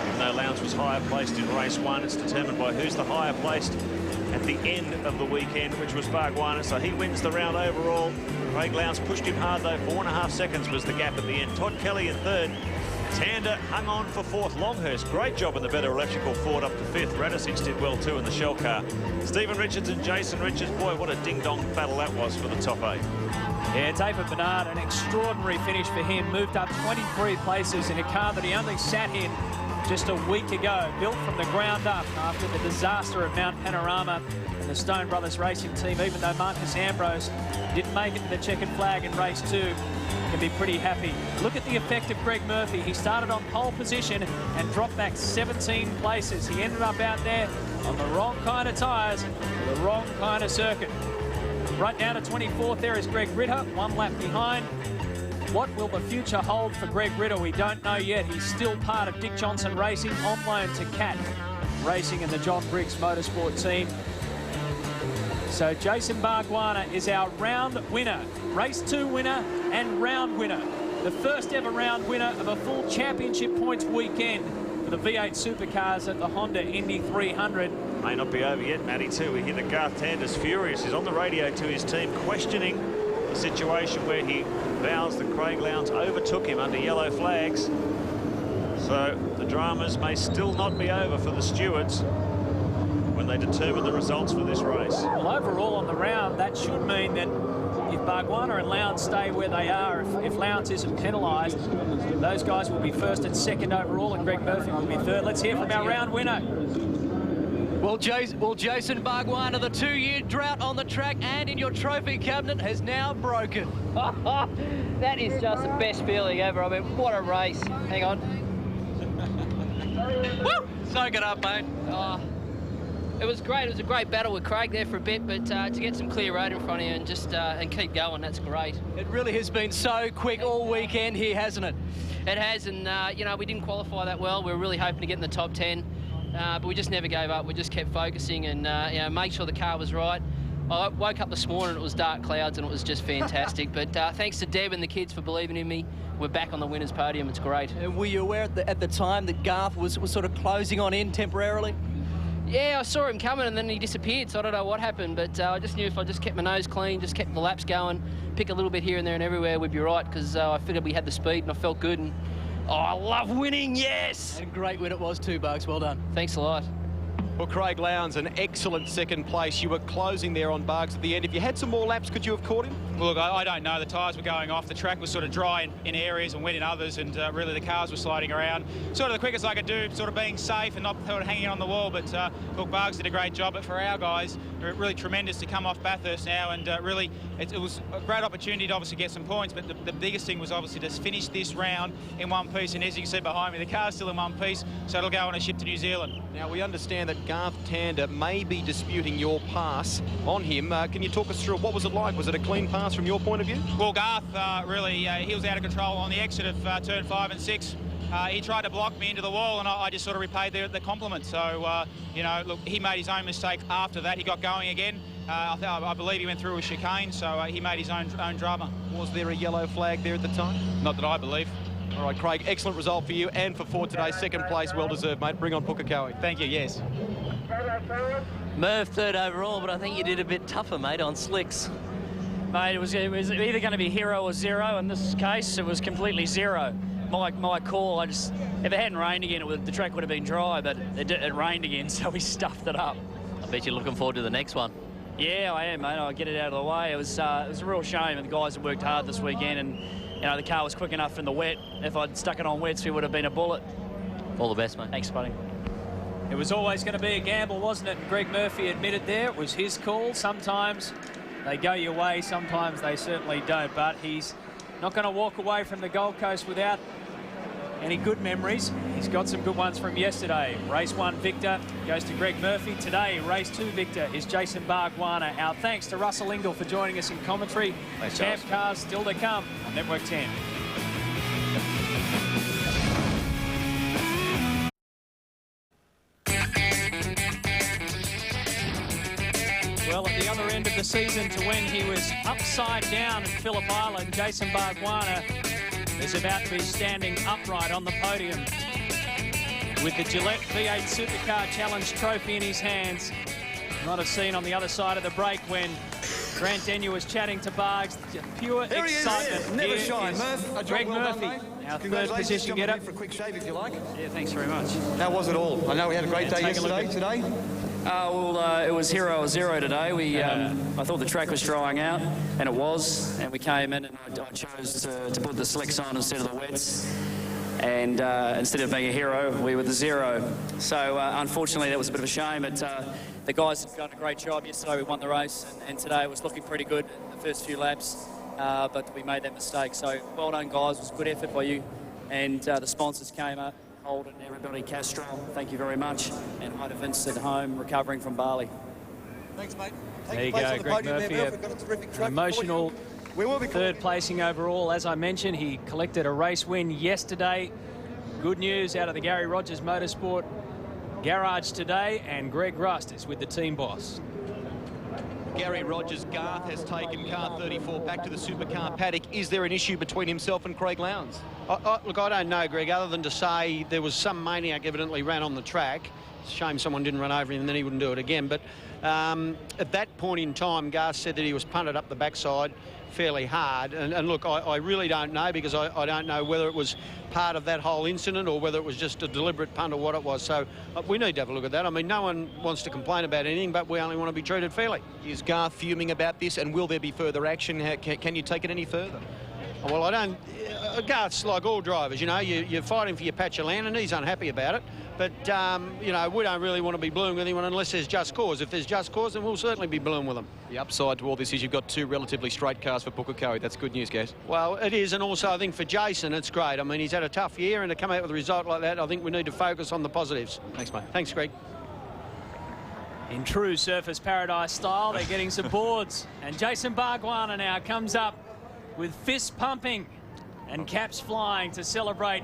Even though Lowndes was higher placed in race 1, it's determined by who's the higher placed at the end of the weekend, which was Bargwanna. So he wins the round overall. Craig Lowndes pushed him hard though. 4.5 seconds was the gap at the end. Todd Kelly in third. Tander hung on for fourth. Longhurst, great job in the better electrical Ford, up to fifth. Radicic did well too in the Shell car. Stephen Richards and Jason Richards, boy, what a ding-dong battle that was for the top 8. Yeah, David Bernard, an extraordinary finish for him. Moved up 23 places in a car that he only sat in just a week ago. Built from the ground up after the disaster of Mount Panorama and the Stone Brothers Racing team. Even though Marcus Ambrose didn't make it to the checkered flag in race 2, can be pretty happy. Look at the effect of Greg Murphy. He started on pole position and dropped back 17 places. He ended up out there on the wrong kind of tyres, the wrong kind of circuit. Right down to 24th there is Greg Ritter, 1 lap behind. What will the future hold for Greg Ritter? We don't know yet. He's still part of Dick Johnson Racing, on loan to Cat Racing and the John Briggs Motorsport team. So Jason Bargwanna is our round winner, race 2 winner and round winner. The first ever round winner of a full championship points weekend for the V8 Supercars at the Honda Indy 300. May not be over yet, Matty, too. We hear that Garth Tander's furious. He's on the radio to his team questioning the situation where he vows that Craig Lowndes overtook him under yellow flags. So the dramas may still not be over for the stewards when they determine the results for this race. Well, overall on the round, that should mean that if Bargwanna and Lowndes stay where they are, if Lowndes isn't penalised, those guys will be first and second overall, and Greg Murphy will be third. Let's hear from our round winner. Well, Jason Bargwanna, the 2-year drought on the track and in your trophy cabinet has now broken. That is just the best feeling ever. I mean, what a race. Hang on. Woo! Soak it up, mate. Oh, it was great. It was a great battle with Craig there for a bit, but to get some clear road in front of you and just and keep going, that's great. It really has been so quick all weekend here, hasn't it? It has, and you know, we didn't qualify that well. We were really hoping to get in the top 10, but we just never gave up. We just kept focusing and you know, make sure the car was right. I woke up this morning, it was dark clouds, and it was just fantastic. But thanks to Deb and the kids for believing in me. We're back on the winner's podium. It's great. And were you aware at the time that Garth was sort of closing on in temporarily? Yeah, I saw him coming and then he disappeared, so I don't know what happened, but I just knew if I just kept my nose clean, just kept the laps going, pick a little bit here and there and everywhere, we'd be right, because I figured we had the speed and I felt good, and oh, I love winning, yes! And a great win it was too, Bugs, well done. Thanks a lot. Well, Craig Lowndes, an excellent second place. You were closing there on Bugs at the end. If you had some more laps, could you have caught him? Well, look, I don't know. The tyres were going off. The track was sort of dry in areas and wet in others, and really the cars were sliding around. Sort of the quickest I could do, sort of being safe and not sort of hanging on the wall. But look, Bugs did a great job. But for our guys, really tremendous to come off Bathurst now, and really it was a great opportunity to obviously get some points. But the biggest thing was obviously to finish this round in one piece. And as you can see behind me, the car's still in one piece, so it'll go on a ship to New Zealand. Now, we understand that Garth Tander may be disputing your pass on him. Can you talk us through what was it like? Was it a clean pass from your point of view? Well, Garth really, he was out of control on the exit of turn 5 and 6. He tried to block me into the wall, and I just sort of repaid the compliment. So, you know, look, he made his own mistake after that. He got going again. I believe he went through a chicane, so he made his own drama. Was there a yellow flag there at the time? Not that I believe. All right, Craig, excellent result for you and for Ford today. Second place, well-deserved, mate. Bring on Pukekohe. Thank you, yes. Merv third overall, but I think you did a bit tougher, mate, on slicks. Mate, it was either going to be hero or zero. In this case, it was completely zero. My call, if it hadn't rained again, the track would have been dry, but it rained again, so we stuffed it up. I bet you're looking forward to the next one. Yeah, I am, mate. I'll get it out of the way. It was a real shame, and the guys have worked hard this weekend, and you know the car was quick enough in the wet. If I'd stuck it on wets, it would have been a bullet. All the best, mate. Thanks, buddy. It was always going to be a gamble, wasn't it? And Greg Murphy admitted there it was his call. Sometimes they go your way, sometimes they certainly don't. But he's not going to walk away from the Gold Coast without any good memories. He's got some good ones from yesterday. Race 1 victor goes to Greg Murphy. Today, Race 2 victor is Jason Bargwanna. Our thanks to Russell Ingall for joining us in commentary. Thanks, Champ cars still to come on Network 10. Well, at the other end of the season to when he was upside down in Phillip Island, Jason Bargwanna is about to be standing upright on the podium with the Gillette V8 Supercar Challenge trophy in his hands. You might have seen on the other side of the break when Grant Denyer was chatting to Bargs. Pure Here excitement. He is. Never shy, Murph. Greg Murphy, our third position getter. For a quick shave, if you like. Yeah, thanks very much. How was it all? I know we had a great day yesterday. Today? It was hero or zero today. I thought the track was drying out, and it was. And we came in, and I chose to put the slicks on instead of the wets. And instead of being a hero, we were the zero. So unfortunately, that was a bit of a shame. But the guys have done a great job yesterday. We won the race, and today it was looking pretty good the first few laps. But we made that mistake. So well done, guys. It was a good effort by you. And the sponsors came up. Holden, everybody, Castrol, thank you very much. And hi to Vince at home, recovering from Bali. Thanks, mate. There you go, Greg Murphy, an emotional third placing overall. As I mentioned, he collected a race win yesterday. Good news out of the Gary Rogers Motorsport garage today, and Greg Rust is with the team boss. Gary Rogers, Garth has taken car 34 back to the supercar paddock. Is there an issue between himself and Craig Lowndes? Look, I don't know, Greg, other than to say there was some maniac evidently ran on the track. It's a shame someone didn't run over him and then he wouldn't do it again. But at that point in time, Garth said that he was punted up the backside fairly hard. And look, I really don't know, because I don't know whether it was part of that whole incident or whether it was just a deliberate punt or what it was. So we need to have a look at that. I mean, no one wants to complain about anything, but we only want to be treated fairly. Is Garth fuming about this, and will there be further action? Can you take it any further? Well, I don't. Garth's like all drivers, you know, you're fighting for your patch of land, and he's unhappy about it. But, you know, we don't really want to be bluing with anyone unless there's just cause. If there's just cause, then we'll certainly be bluing with them. The upside to all this is you've got two relatively straight cars for Pukekohe. That's good news, guys. Well, it is, and also I think for Jason, it's great. I mean, he's had a tough year, and to come out with a result like that, I think we need to focus on the positives. Thanks, mate. Thanks, Greg. In true Surfers Paradise style, they're getting some boards. And Jason Bargwanna now comes up with fists pumping and caps flying to celebrate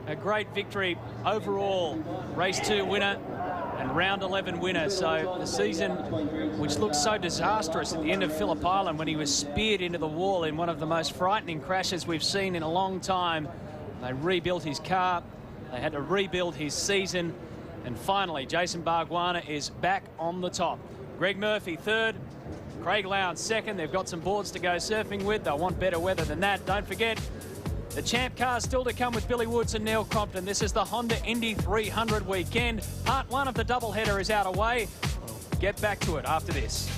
a great victory overall. Race 2 winner and round 11 winner. So the season, which looked so disastrous at the end of Phillip Island when he was speared into the wall in one of the most frightening crashes we've seen in a long time. They rebuilt his car. They had to rebuild his season. And finally, Jason Bargwanna is back on the top. Greg Murphy third, Craig Lowndes second. They've got some boards to go surfing with. They'll want better weather than that. Don't forget, the Champ cars still to come with Billy Woods and Neil Crompton. This is the Honda Indy 300 weekend. Part 1 of the doubleheader is out of way. We'll get back to it after this.